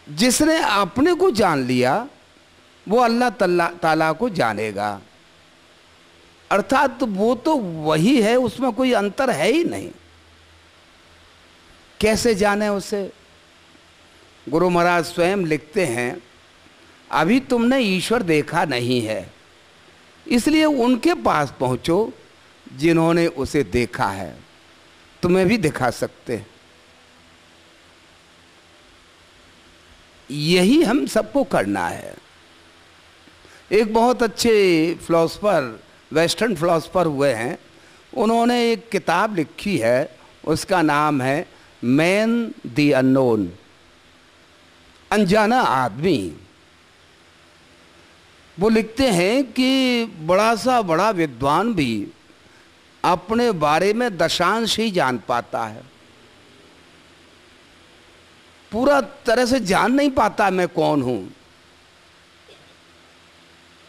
जिसने अपने को जान लिया वो अल्लाह ताला को जानेगा। अर्थात वो तो वही है, उसमें कोई अंतर है ही नहीं। कैसे जाने उसे? गुरु महाराज स्वयं लिखते हैं, अभी तुमने ईश्वर देखा नहीं है, इसलिए उनके पास पहुंचो जिन्होंने उसे देखा है, तुम्हें भी दिखा सकते हैं। यही हम सबको करना है। एक बहुत अच्छे फिलोसफर, वेस्टर्न फिलोसफर हुए हैं, उन्होंने एक किताब लिखी है, उसका नाम है मैन द अननोन, अनजाना आदमी। वो लिखते हैं कि बड़ा सा बड़ा विद्वान भी अपने बारे में दशांश ही जान पाता है, पूरा तरह से जान नहीं पाता मैं कौन हूं,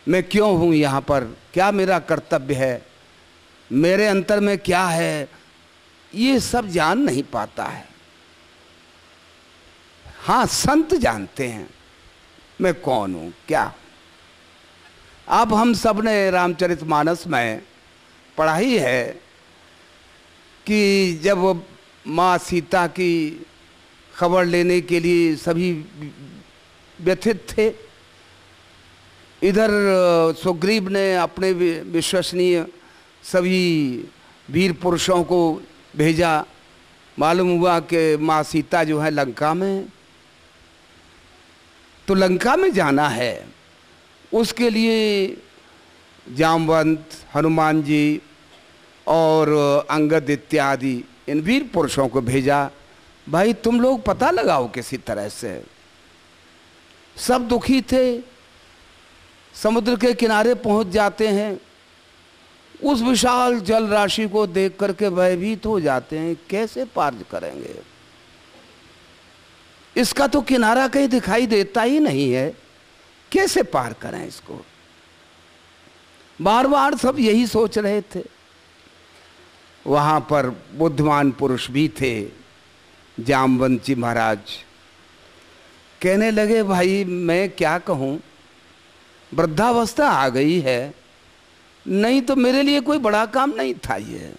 मैं क्यों हूं यहां पर, क्या मेरा कर्तव्य है, मेरे अंतर में क्या है, ये सब जान नहीं पाता है। हाँ, संत जानते हैं मैं कौन हूं, क्या। अब हम सब ने रामचरितमानस में पढ़ा ही है कि जब माँ सीता की खबर लेने के लिए सभी व्यथित थे, इधर सुग्रीव ने अपने विश्वसनीय सभी वीर पुरुषों को भेजा, मालूम हुआ कि माँ सीता जो है लंका में, तो लंका में जाना है, उसके लिए जामवंत, हनुमान जी और अंगद इत्यादि इन वीर पुरुषों को भेजा, भाई तुम लोग पता लगाओ किसी तरह से। सब दुखी थे, समुद्र के किनारे पहुंच जाते हैं, उस विशाल जल राशि को देख करके भयभीत हो जाते हैं, कैसे पार करेंगे, इसका तो किनारा कहीं दिखाई देता ही नहीं है, कैसे पार करें इसको। बार बार सब यही सोच रहे थे। वहां पर बुद्धिमान पुरुष भी थे, जामवंत जी महाराज, कहने लगे भाई मैं क्या कहूं, वृद्धावस्था आ गई है, नहीं तो मेरे लिए कोई बड़ा काम नहीं था ये।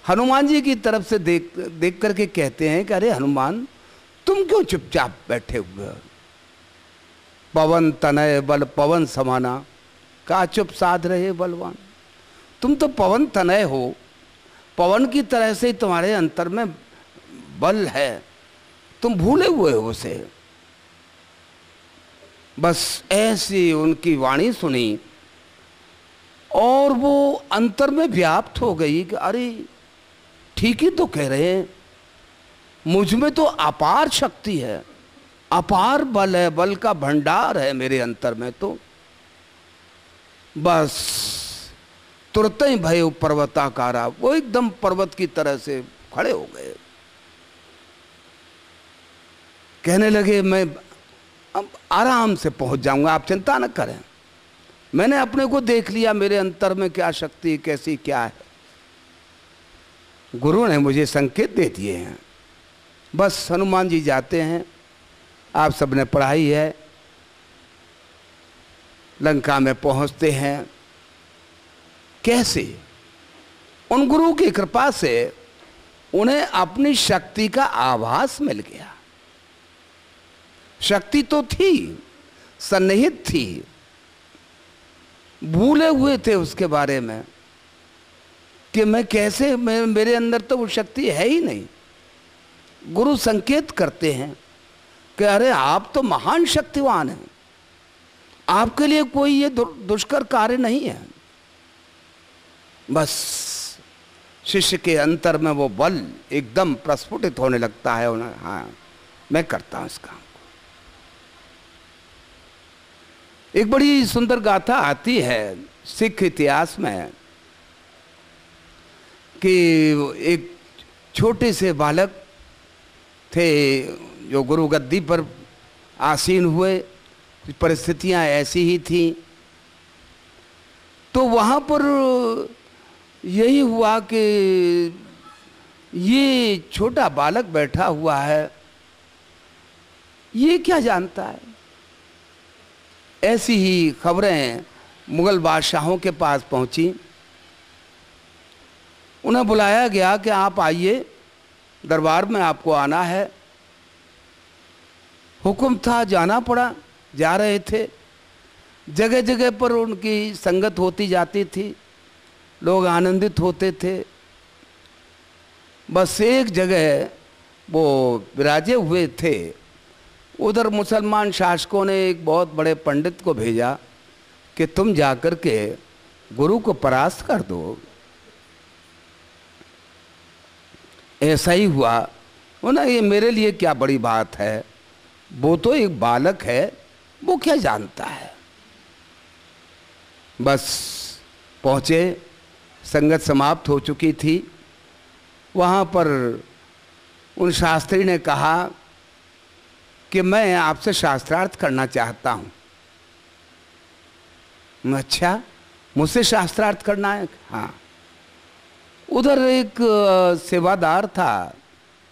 हनुमान जी की तरफ से देख करके कहते हैं कि अरे हनुमान, तुम क्यों चुपचाप बैठे हुए हो, पवन तनय बल पवन समाना, का चुप साध रहे बलवान। तुम तो पवन तनय हो, पवन की तरह से तुम्हारे अंतर में बल है, तुम भूले हुए हो उसे। बस ऐसी उनकी वाणी सुनी और वो अंतर में व्याप्त हो गई कि अरे ठीक ही तो कह रहे हैं, मुझ में तो अपार शक्ति है, अपार बल है, बल का भंडार है मेरे अंतर में। तो बस तुरंत ही भय पर्वताकारा, वो एकदम पर्वत की तरह से खड़े हो गए। कहने लगे मैं अब आराम से पहुंच जाऊंगा, आप चिंता न करें, मैंने अपने को देख लिया, मेरे अंतर में क्या शक्ति कैसी क्या है। गुरु ने मुझे संकेत दे दिए हैं। बस हनुमान जी जाते हैं, आप सबने पढ़ाई है, लंका में पहुंचते हैं। कैसे? उन गुरु की कृपा से उन्हें अपनी शक्ति का आभास मिल गया। शक्ति तो थी, सन्निहित थी, भूले हुए थे उसके बारे में कि मैं कैसे, मेरे अंदर तो वो शक्ति है ही नहीं। गुरु संकेत करते हैं कि अरे आप तो महान शक्तिवान हैं, आपके लिए कोई ये दुष्कर कार्य नहीं है। बस शिष्य के अंतर में वो बल एकदम प्रस्फुटित होने लगता है। उन्हें हाँ मैं करता हूं इस काम को। एक बड़ी सुंदर गाथा आती है सिख इतिहास में कि एक छोटे से बालक थे जो गुरु गद्दी पर आसीन हुए। परिस्थितियां ऐसी ही थी, तो वहां पर यही हुआ कि ये छोटा बालक बैठा हुआ है, ये क्या जानता है। ऐसी ही खबरें मुगल बादशाहों के पास पहुंची। उन्हें बुलाया गया कि आप आइए, दरबार में आपको आना है। हुक्म था, जाना पड़ा। जा रहे थे, जगह जगह पर उनकी संगत होती जाती थी, लोग आनंदित होते थे। बस एक जगह वो विराजे हुए थे, उधर मुसलमान शासकों ने एक बहुत बड़े पंडित को भेजा कि तुम जाकर के गुरु को परास्त कर दो। ऐसा ही हुआ। उन्हें ये मेरे लिए क्या बड़ी बात है, वो तो एक बालक है, वो क्या जानता है। बस पहुंचे, संगत समाप्त हो चुकी थी। वहाँ पर उन शास्त्री ने कहा कि मैं आपसे शास्त्रार्थ करना चाहता हूँ। अच्छा, मुझसे शास्त्रार्थ करना है? हाँ। उधर एक सेवादार था,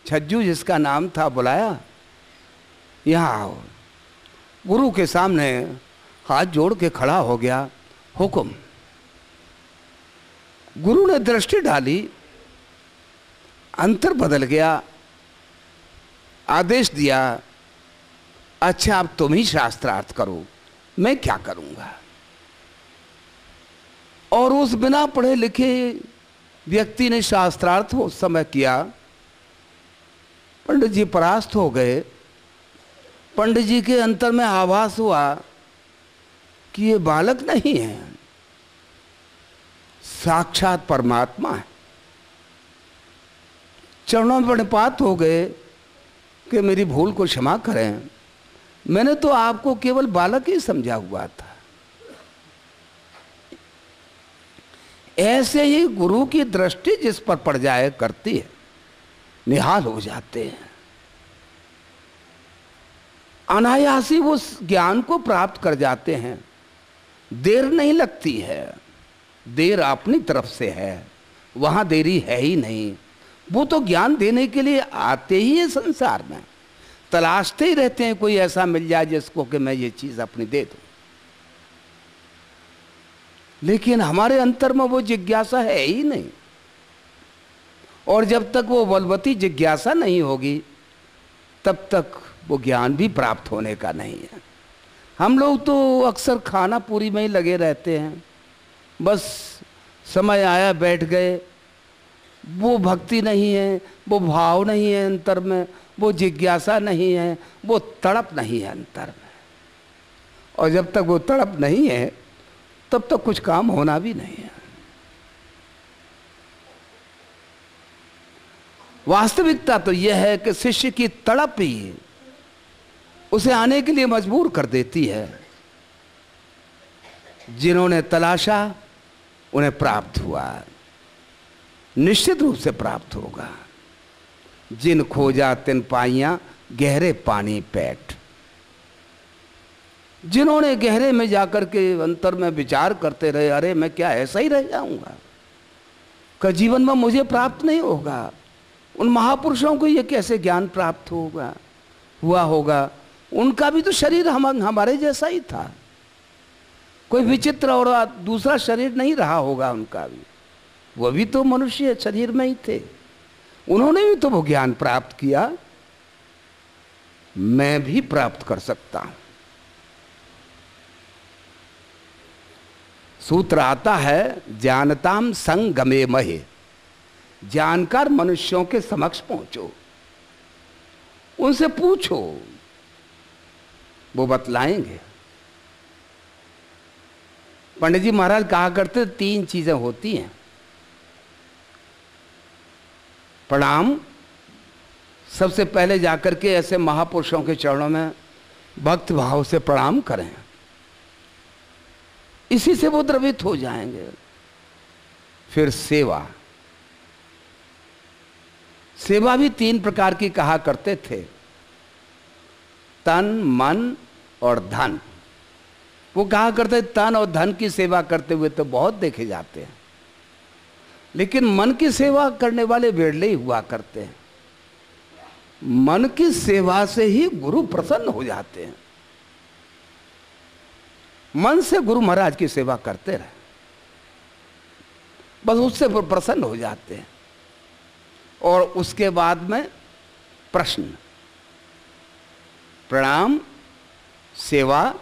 छज्जू जिसका नाम था, बुलाया, यहाँ आओ। गुरु के सामने हाथ जोड़ के खड़ा हो गया। हुक्म। गुरु ने दृष्टि डाली, अंतर बदल गया, आदेश दिया, अच्छा अब तुम ही शास्त्रार्थ करो, मैं क्या करूंगा। और उस बिना पढ़े लिखे व्यक्ति ने शास्त्रार्थ उस समय किया। पंडित जी परास्त हो गए। पंडित जी के अंतर में आभास हुआ कि ये बालक नहीं है, साक्षात परमात्मा है। चरणों में प्रणिपात हो गए कि मेरी भूल को क्षमा करें, मैंने तो आपको केवल बालक ही समझा हुआ था। ऐसे ही गुरु की दृष्टि जिस पर पड़ जाए करती है, निहाल हो जाते हैं, अनायासी वो ज्ञान को प्राप्त कर जाते हैं। देर नहीं लगती है, देर अपनी तरफ से है, वहां देरी है ही नहीं। वो तो ज्ञान देने के लिए आते ही है संसार में, तलाशते ही रहते हैं कोई ऐसा मिल जाए जिसको कि मैं ये चीज अपनी दे दूं। लेकिन हमारे अंतर में वो जिज्ञासा है ही नहीं, और जब तक वो बलवती जिज्ञासा नहीं होगी तब तक वो ज्ञान भी प्राप्त होने का नहीं है। हम लोग तो अक्सर खाना पूरी में ही लगे रहते हैं, बस समय आया बैठ गए। वो भक्ति नहीं है, वो भाव नहीं है अंतर में, वो जिज्ञासा नहीं है, वो तड़प नहीं है अंतर में। और जब तक वो तड़प नहीं है तब तक कुछ काम होना भी नहीं है। वास्तविकता तो यह है कि शिष्य की तड़प ही उसे आने के लिए मजबूर कर देती है। जिन्होंने तलाशा उन्हें प्राप्त हुआ, निश्चित रूप से प्राप्त होगा। जिन खोजा तिन पाइयां गहरे पानी पैठ। जिन्होंने गहरे में जाकर के अंतर में विचार करते रहे, अरे मैं क्या ऐसा ही रह जाऊंगा, का जीवन में मुझे प्राप्त नहीं होगा, उन महापुरुषों को ये कैसे ज्ञान प्राप्त हुआ होगा। उनका भी तो शरीर हमारे जैसा ही था, कोई विचित्र और दूसरा शरीर नहीं रहा होगा उनका भी, वो भी तो मनुष्य शरीर में ही थे, उन्होंने भी तो वो ज्ञान प्राप्त किया, मैं भी प्राप्त कर सकता हूं। सूत्र आता है जानताम संगमे महे, जानकार मनुष्यों के समक्ष पहुंचो, उनसे पूछो, वो बतलाएंगे। पंडित जी महाराज कहा करते 3 चीजें होती हैं, प्रणाम, सबसे पहले जाकर के ऐसे महापुरुषों के चरणों में भक्त भाव से प्रणाम करें, इसी से वो द्रवित हो जाएंगे। फिर सेवा, सेवा भी 3 प्रकार की कहा करते थे, तन मन और धन। वो कहा करते तन और धन की सेवा करते हुए तो बहुत देखे जाते हैं, लेकिन मन की सेवा करने वाले बेड़ले ही हुआ करते हैं। मन की सेवा से ही गुरु प्रसन्न हो जाते हैं। मन से गुरु महाराज की सेवा करते रहे, बस उससे प्रसन्न हो जाते हैं। और उसके बाद में प्रश्न, प्रणाम, सेवा,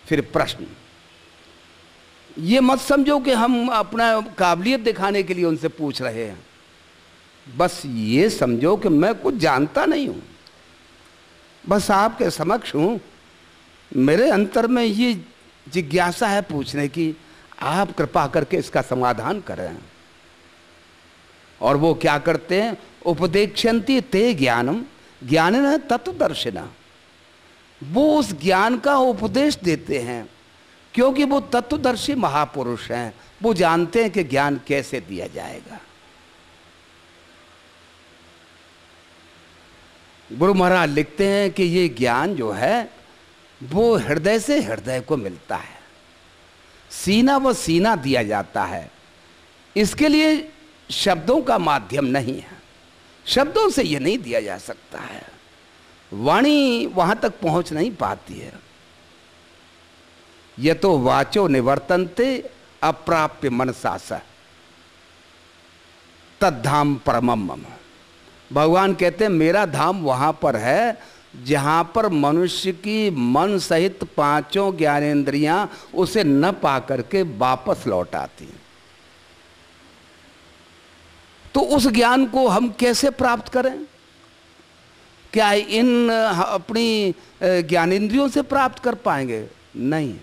फिर प्रश्न। ये मत समझो कि हम अपना काबिलियत दिखाने के लिए उनसे पूछ रहे हैं, बस ये समझो कि मैं कुछ जानता नहीं हूं, बस आपके समक्ष हूं, मेरे अंतर में ये जिज्ञासा है पूछने की, आप कृपा करके इसका समाधान करें। और वो क्या करते हैं, उपदेक्षन्ति ते ज्ञानम ज्ञानिनः तत्वदर्शिनः, वो उस ज्ञान का उपदेश देते हैं, क्योंकि वो तत्वदर्शी महापुरुष हैं, वो जानते हैं कि ज्ञान कैसे दिया जाएगा। गुरु महाराज लिखते हैं कि ये ज्ञान जो है वो हृदय से हृदय को मिलता है, सीना व सीना दिया जाता है। इसके लिए शब्दों का माध्यम नहीं है, शब्दों से ये नहीं दिया जा सकता है, वाणी वहां तक पहुंच नहीं पाती है। ये तो वाचो निवर्तन्ते अप्राप्य मनसा स तद्धाम परमम मम। भगवान कहते हैं मेरा धाम वहां पर है जहां पर मनुष्य की मन सहित 5 ज्ञानेंद्रियां उसे न पा करके वापस लौट आती। तो उस ज्ञान को हम कैसे प्राप्त करें? क्या इन अपनी ज्ञानेंद्रियों से प्राप्त कर पाएंगे? नहीं,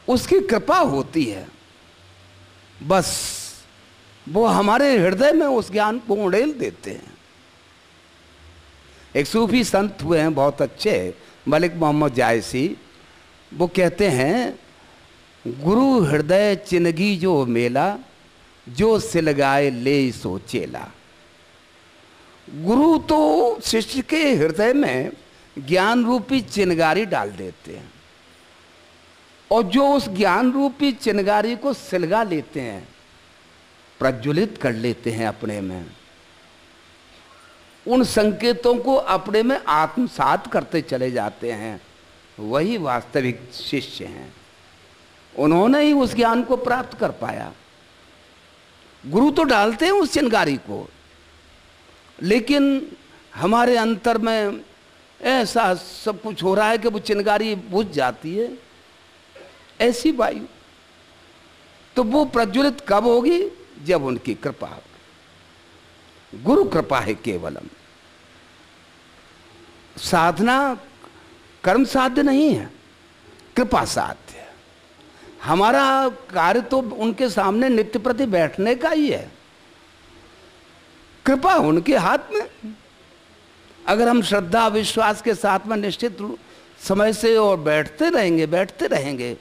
उसकी कृपा होती है, बस वो हमारे हृदय में उस ज्ञान को उड़ेल देते हैं। एक सूफी संत हुए हैं बहुत अच्छे, मलिक मोहम्मद जायसी, वो कहते हैं गुरु हृदय चिनगी जो मेला, जो सिलगाए ले सोचेला। गुरु तो शिष्य के हृदय में ज्ञान रूपी चिनगारी डाल देते हैं, और जो उस ज्ञान रूपी चिनगारी को सिलगा लेते हैं, प्रज्वलित कर लेते हैं अपने में, उन संकेतों को अपने में आत्मसात करते चले जाते हैं, वही वास्तविक शिष्य हैं। उन्होंने ही उस ज्ञान को प्राप्त कर पाया। गुरु तो डालते हैं उस चिनगारी को, लेकिन हमारे अंतर में ऐसा सब कुछ हो रहा है कि वो चिनगारी बुझ जाती है, ऐसी वायु। तो वो प्रज्वलित कब होगी? जब उनकी कृपा होगी। गुरु कृपा है केवलम। साधना कर्म साध्य नहीं है, कृपा साध्य है। हमारा कार्य तो उनके सामने नित्य प्रति बैठने का ही है। कृपा उनके हाथ में। अगर हम श्रद्धा विश्वास के साथ में निश्चित समय से और बैठते रहेंगे,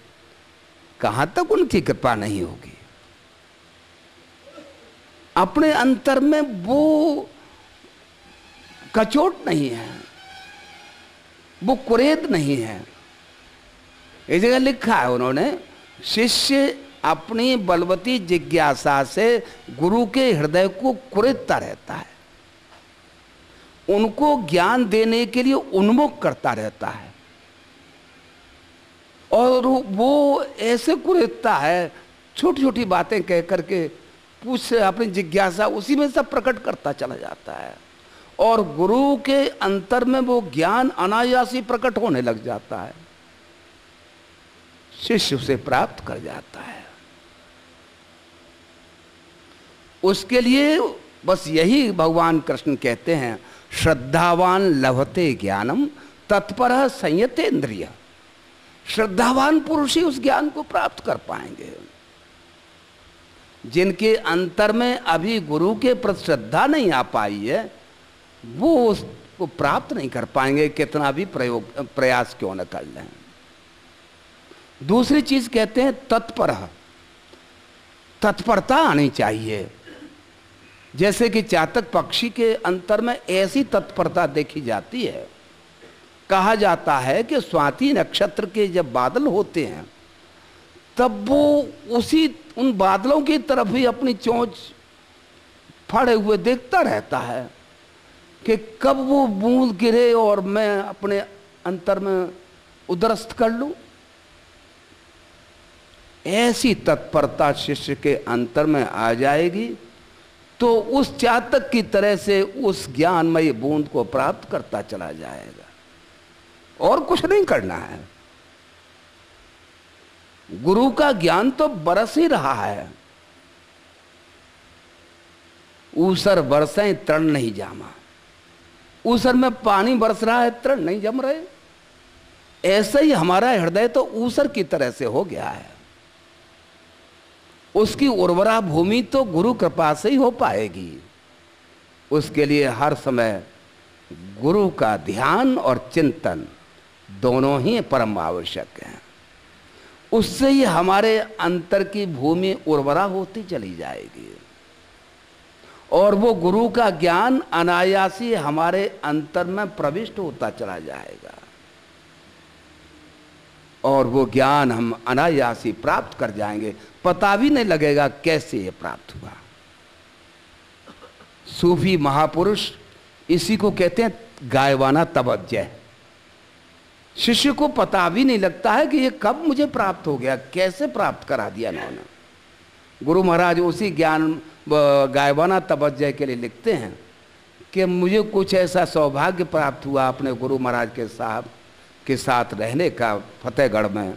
कहां तक उनकी कृपा नहीं होगी। अपने अंतर में वो कचोट नहीं है, वो कुरेद नहीं है। इस जगह लिखा है उन्होंने, शिष्य अपनी बलवती जिज्ञासा से गुरु के हृदय को कुरेदता रहता है, उनको ज्ञान देने के लिए उन्मुख करता रहता है। और वो ऐसे कुरेदता है, छोटी छोटी बातें कह करके पूछ से अपनी जिज्ञासा उसी में सब प्रकट करता चला जाता है, और गुरु के अंतर में वो ज्ञान अनायास ही प्रकट होने लग जाता है, शिष्य उसे प्राप्त कर जाता है। उसके लिए बस यही भगवान कृष्ण कहते हैं, श्रद्धावान लभते ज्ञानम तत्परः संयते इंद्रिय। श्रद्धावान पुरुष ही उस ज्ञान को प्राप्त कर पाएंगे। जिनके अंतर में अभी गुरु के प्रति श्रद्धा नहीं आ पाई है, वो उसको प्राप्त नहीं कर पाएंगे, कितना भी प्रयास क्यों न कर लें। दूसरी चीज कहते हैं तत्परः, तत्परता आनी चाहिए। जैसे कि चातक पक्षी के अंतर में ऐसी तत्परता देखी जाती है। कहा जाता है कि स्वाति नक्षत्र के जब बादल होते हैं, तब वो उन बादलों की तरफ ही अपनी चोंच फाड़े हुए देखता रहता है कि कब वो बूंद गिरे और मैं अपने अंतर में उदरस्त कर लूं। ऐसी तत्परता शिष्य के अंतर में आ जाएगी तो उस चातक की तरह से उस ज्ञानमयी बूंद को प्राप्त करता चला जाएगा, और कुछ नहीं करना है। गुरु का ज्ञान तो बरस ही रहा है। ऊसर बरसे तृण नहीं जामा, ऊसर में पानी बरस रहा है, तृण नहीं जम रहे। ऐसे ही हमारा हृदय तो ऊसर की तरह से हो गया है। उसकी उर्वरा भूमि तो गुरु कृपा से ही हो पाएगी। उसके लिए हर समय गुरु का ध्यान और चिंतन दोनों ही परम आवश्यक हैं। उससे ही हमारे अंतर की भूमि उर्वरा होती चली जाएगी, और वो गुरु का ज्ञान अनायासी हमारे अंतर में प्रविष्ट होता चला जाएगा, और वो ज्ञान हम अनायासी प्राप्त कर जाएंगे। पता भी नहीं लगेगा कैसे ये प्राप्त हुआ। सूफी महापुरुष इसी को कहते हैं गायवाना तवज्जह। शिष्य को पता भी नहीं लगता है कि ये कब मुझे प्राप्त हो गया, कैसे प्राप्त करा दिया इन्होंने। गुरु महाराज उसी ज्ञान गायवाना तवज्जह के लिए लिखते हैं कि मुझे कुछ ऐसा सौभाग्य प्राप्त हुआ अपने गुरु महाराज के साहब के साथ रहने का फतेहगढ़ में,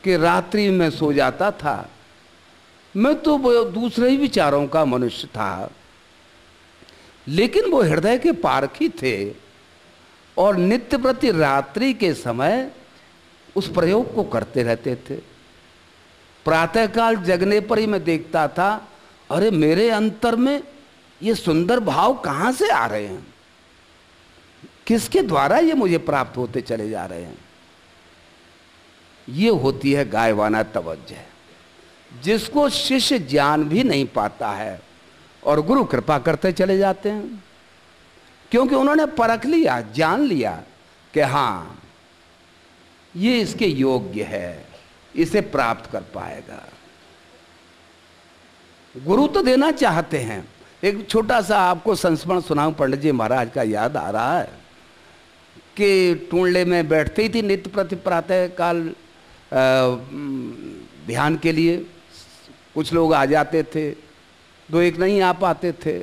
कि रात्रि में सो जाता था। मैं तो दूसरे ही विचारों का मनुष्य था, लेकिन वो हृदय के पारखी थे, और नित्य प्रति रात्रि के समय उस प्रयोग को करते रहते थे। प्रातःकाल जगने पर ही मैं देखता था, अरे मेरे अंतर में ये सुंदर भाव कहाँ से आ रहे हैं, किसके द्वारा ये मुझे प्राप्त होते चले जा रहे हैं। ये होती है गायवाना तवज्जह, जिसको शिष्य जान भी नहीं पाता है, और गुरु कृपा करते चले जाते हैं, क्योंकि उन्होंने परख लिया, जान लिया कि हाँ ये इसके योग्य है, इसे प्राप्त कर पाएगा। गुरु तो देना चाहते हैं। एक छोटा सा आपको संस्मरण सुनाऊं, पंडित जी महाराज का याद आ रहा है कि टूंडले में बैठते ही थी नित्य प्रति प्रातः काल ध्यान के लिए। कुछ लोग आ जाते थे, दो एक नहीं आ पाते थे।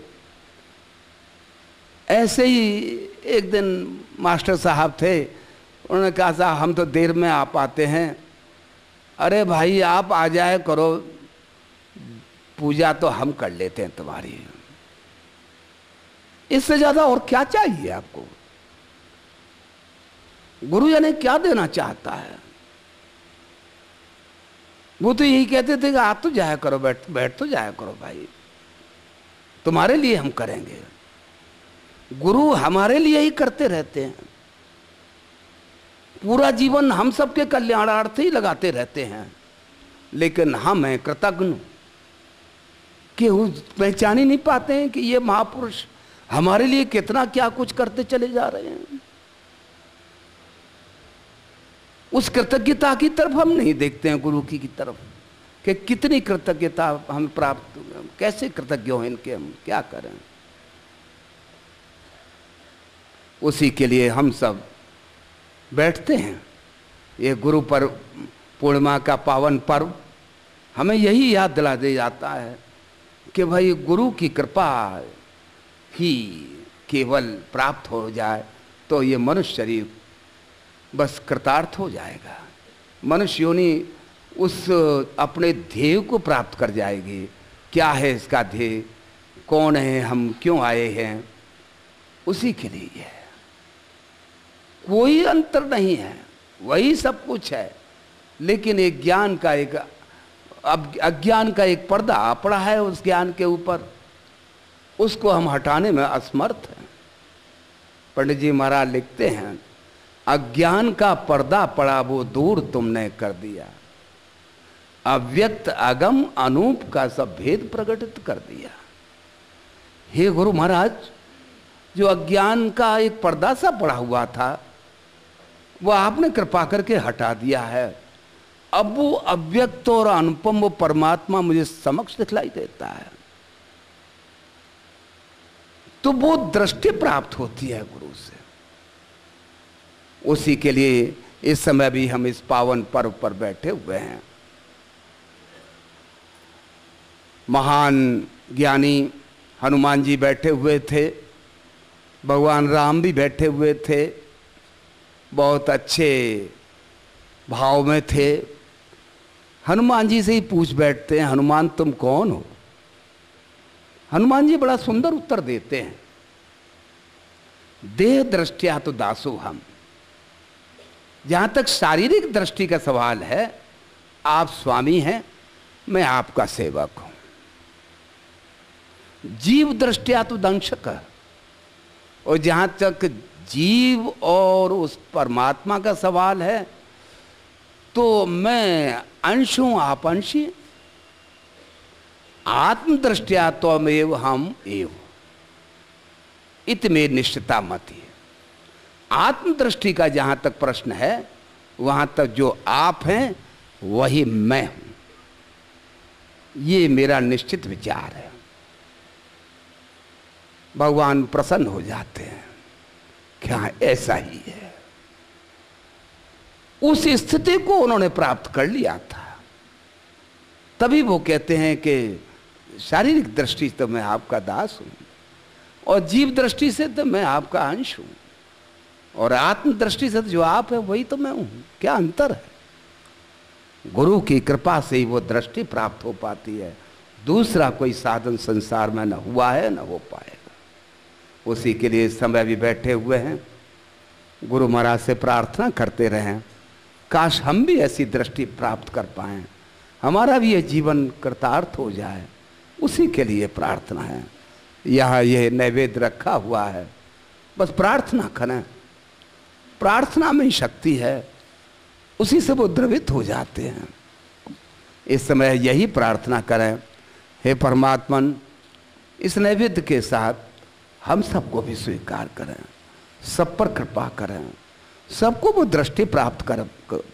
ऐसे ही एक दिन मास्टर साहब थे, उन्होंने कहा साहब हम तो देर में आ पाते हैं। अरे भाई आप आ जाए करो, पूजा तो हम कर लेते हैं तुम्हारी, इससे ज्यादा और क्या चाहिए आपको। गुरु यानी क्या देना चाहता है। वो तो यही कहते थे कि आप तो जाया करो, बैठ तो जाया करो भाई, तुम्हारे लिए हम करेंगे। गुरु हमारे लिए ही करते रहते हैं, पूरा जीवन हम सबके कल्याणार्थ ही लगाते रहते हैं, लेकिन हम हैं कृतज्ञ कि पहचान ही नहीं पाते हैं कि ये महापुरुष हमारे लिए कितना क्या कुछ करते चले जा रहे हैं। उस कृतज्ञता की तरफ हम नहीं देखते हैं, गुरु की तरफ, कि कितनी कृतज्ञता हमें प्राप्त, कैसे कृतज्ञ हो इनके, हम क्या करें। उसी के लिए हम सब बैठते हैं। ये गुरु पर्व, पूर्णिमा का पावन पर्व हमें यही याद दिला दे जाता है कि भाई गुरु की कृपा ही केवल प्राप्त हो जाए तो ये मनुष्य शरीर बस कृतार्थ हो जाएगा। मनुष्य योनि उस अपने ध्येय को प्राप्त कर जाएगी। क्या है इसका ध्येय, कौन है हम, क्यों आए हैं, उसी के लिए है। कोई अंतर नहीं है, वही सब कुछ है, लेकिन एक ज्ञान का एक अज्ञान का एक पर्दा पड़ा है उस ज्ञान के ऊपर, उसको हम हटाने में असमर्थ हैं। पंडित जी महाराज लिखते हैं, अज्ञान का पर्दा पड़ा वो दूर तुमने कर दिया, अव्यक्त अगम अनूप का सब भेद प्रकटित कर दिया। हे गुरु महाराज, जो अज्ञान का एक पर्दा सा पड़ा हुआ था वो आपने कृपा करके हटा दिया है। अब वो अव्यक्त और अनुपम वो परमात्मा मुझे समक्ष दिखलाई देता है, तो वो दृष्टि प्राप्त होती है गुरु से। उसी के लिए इस समय भी हम इस पावन पर्व पर बैठे हुए हैं। महान ज्ञानी हनुमान जी बैठे हुए थे, भगवान राम भी बैठे हुए थे, बहुत अच्छे भाव में थे। हनुमान जी से ही पूछ बैठते हैं, हनुमान तुम कौन हो? हनुमान जी बड़ा सुंदर उत्तर देते हैं, देह दृष्टिया तो दासो हम। जहां तक शारीरिक दृष्टि का सवाल है, आप स्वामी हैं, मैं आपका सेवक हूं। जीव दृष्टिया तो दंशक है, और जहां तक जीव और उस परमात्मा का सवाल है, तो मैं अंश हूं, आप अंशी। आत्मदृष्टिया तो अमेव हम एव, इतमे निश्चिता मति है। आत्मदृष्टि का जहां तक प्रश्न है, वहां तक जो आप हैं वही मैं हूं, ये मेरा निश्चित विचार है। भगवान प्रसन्न हो जाते हैं, क्या ऐसा ही है। उस स्थिति को उन्होंने प्राप्त कर लिया था, तभी वो कहते हैं कि शारीरिक दृष्टि से तो मैं आपका दास हूं, और जीव दृष्टि से तो मैं आपका अंश हूं, और आत्म दृष्टि से तो जो आप है वही तो मैं हूं। क्या अंतर है? गुरु की कृपा से ही वो दृष्टि प्राप्त हो पाती है, दूसरा कोई साधन संसार में न हुआ है न हो पाएगा। उसी के लिए इस समय भी बैठे हुए हैं, गुरु महाराज से प्रार्थना करते रहें, काश हम भी ऐसी दृष्टि प्राप्त कर पाएं, हमारा भी ये जीवन कृतार्थ हो जाए। उसी के लिए प्रार्थना है। यहाँ ये नैवेद्य रखा हुआ है, बस प्रार्थना करें, प्रार्थना में ही शक्ति है, उसी से वो द्रवित हो जाते हैं। इस समय यही प्रार्थना करें, हे परमात्मन, इस नैवेद्य के साथ हम सबको भी स्वीकार करें, सब पर कृपा करें, सबको वो दृष्टि प्राप्त कर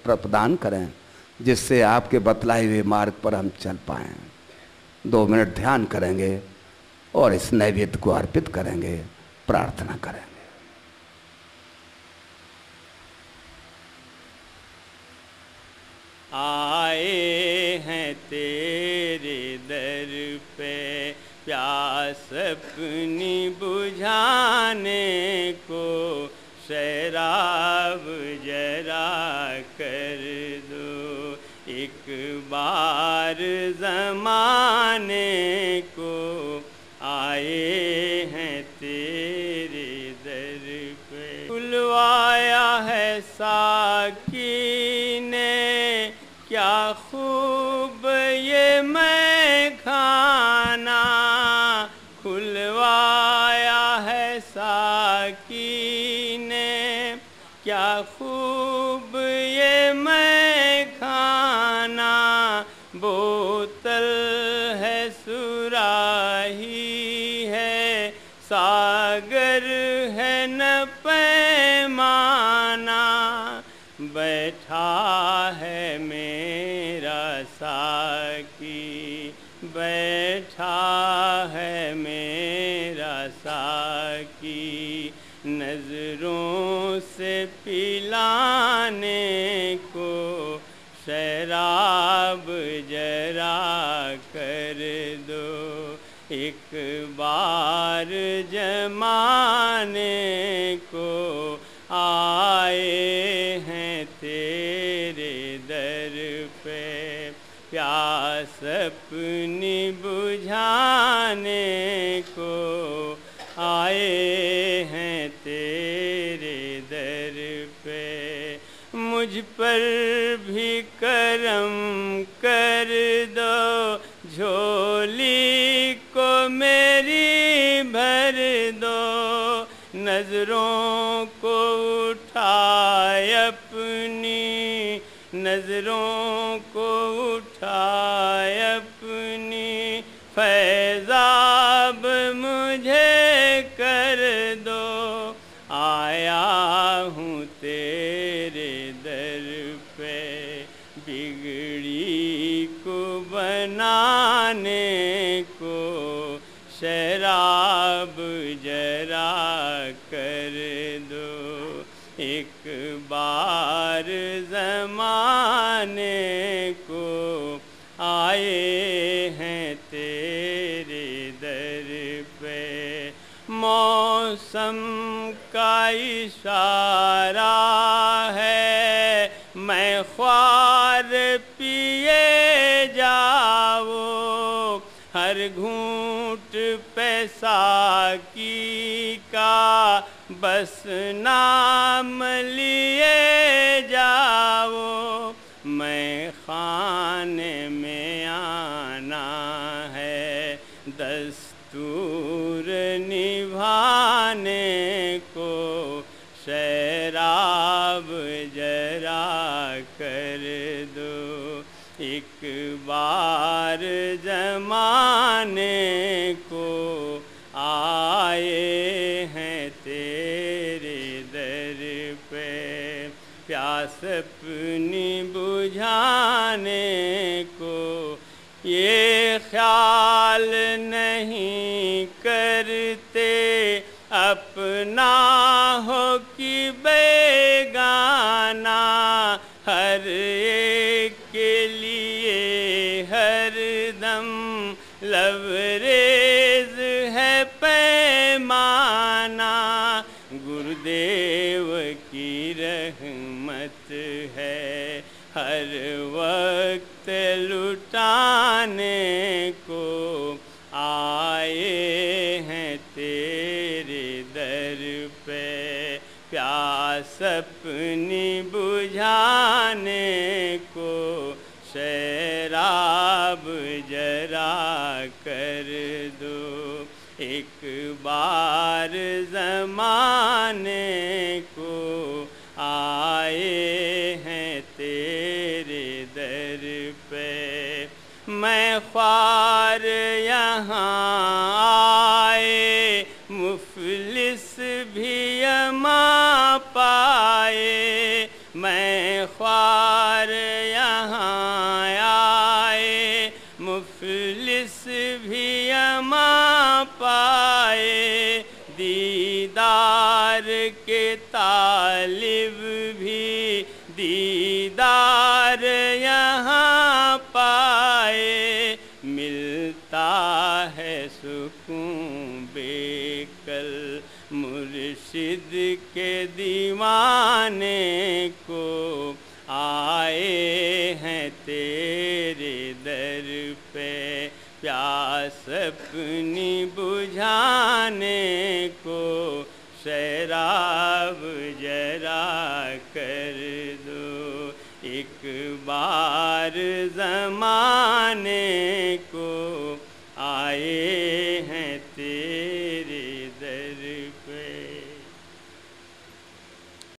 प्रदान करें, जिससे आपके बतलाए हुए मार्ग पर हम चल पाएं। 2 मिनट ध्यान करेंगे और इस नैवेद्य को अर्पित करेंगे, प्रार्थना करेंगे। आए हैं तेरे दर पे प्यास अपनी बुझाने को, शराब जरा कर दो एक बार ज़माने को। आए हैं तेरे दर पे, बुलवाया है साकी ने, क्या खूब ये मैं खाना, खुल खूब ये मैं खाना, बोतल है सुराही है, सागर है न पैमाना, बैठा है मेरा साकी, बैठा है मेरा साकी, नजरों से पिलाने को शराब जरा कर दो, एक बार जमाने को आए हैं तेरे दर पे, प्यास अपनी बुझाने को आए हैं तेरे दर पे। मुझ पर भी करम कर दो, झोली को मेरी भर दो, नजरों को उठाए अपनी, नजरों को उठाए अपनी, फैजाब मुझे कर दो, आया हूँ तेरे दर पे, बिगड़ी को बनाने को शराब जरा कर दो, एक बार ज़माने को आए हैं तेरे दर पे। मौसम का इशारा है, मैं ख्वार पिए जाओ, हर घूंट पैसा की का बस नाम लिए जाओ, मैं खाने में आना है, दस्तूर निभाने को शराब जरा कर दो, एक बार जमाने को आए हैं तेरे दर पे, प्यास अपनी बुझाने को ये ख्याल नहीं करते अपना हो कि बेगाना, हर एक के लिए हर दम लबरेज है पैमाना, गुरुदेव की रहमत है हर वक्त लुटाने को आए हैं तेरे दर पे, प्यास अपनी बुझाने को शराब जरा कर दो, एक बार ज़माने को आए हैं तेरे दर पे। मैं ख्वार यहाँ आए, मुफलिस भी यमा पाए, मैं ख्वार यहाँ आए, मुफलिस भी यमा पाए, दीदार के तालिब भी दीदार यहाँ पाए, मिलता है सुकून बेकल मुर्शिद के दीवाने को आए हैं तेरे दर पे, प्यास अपनी बुझाने को शराब जरा कर दो, एक बार ज़माने को आए हैं तेरे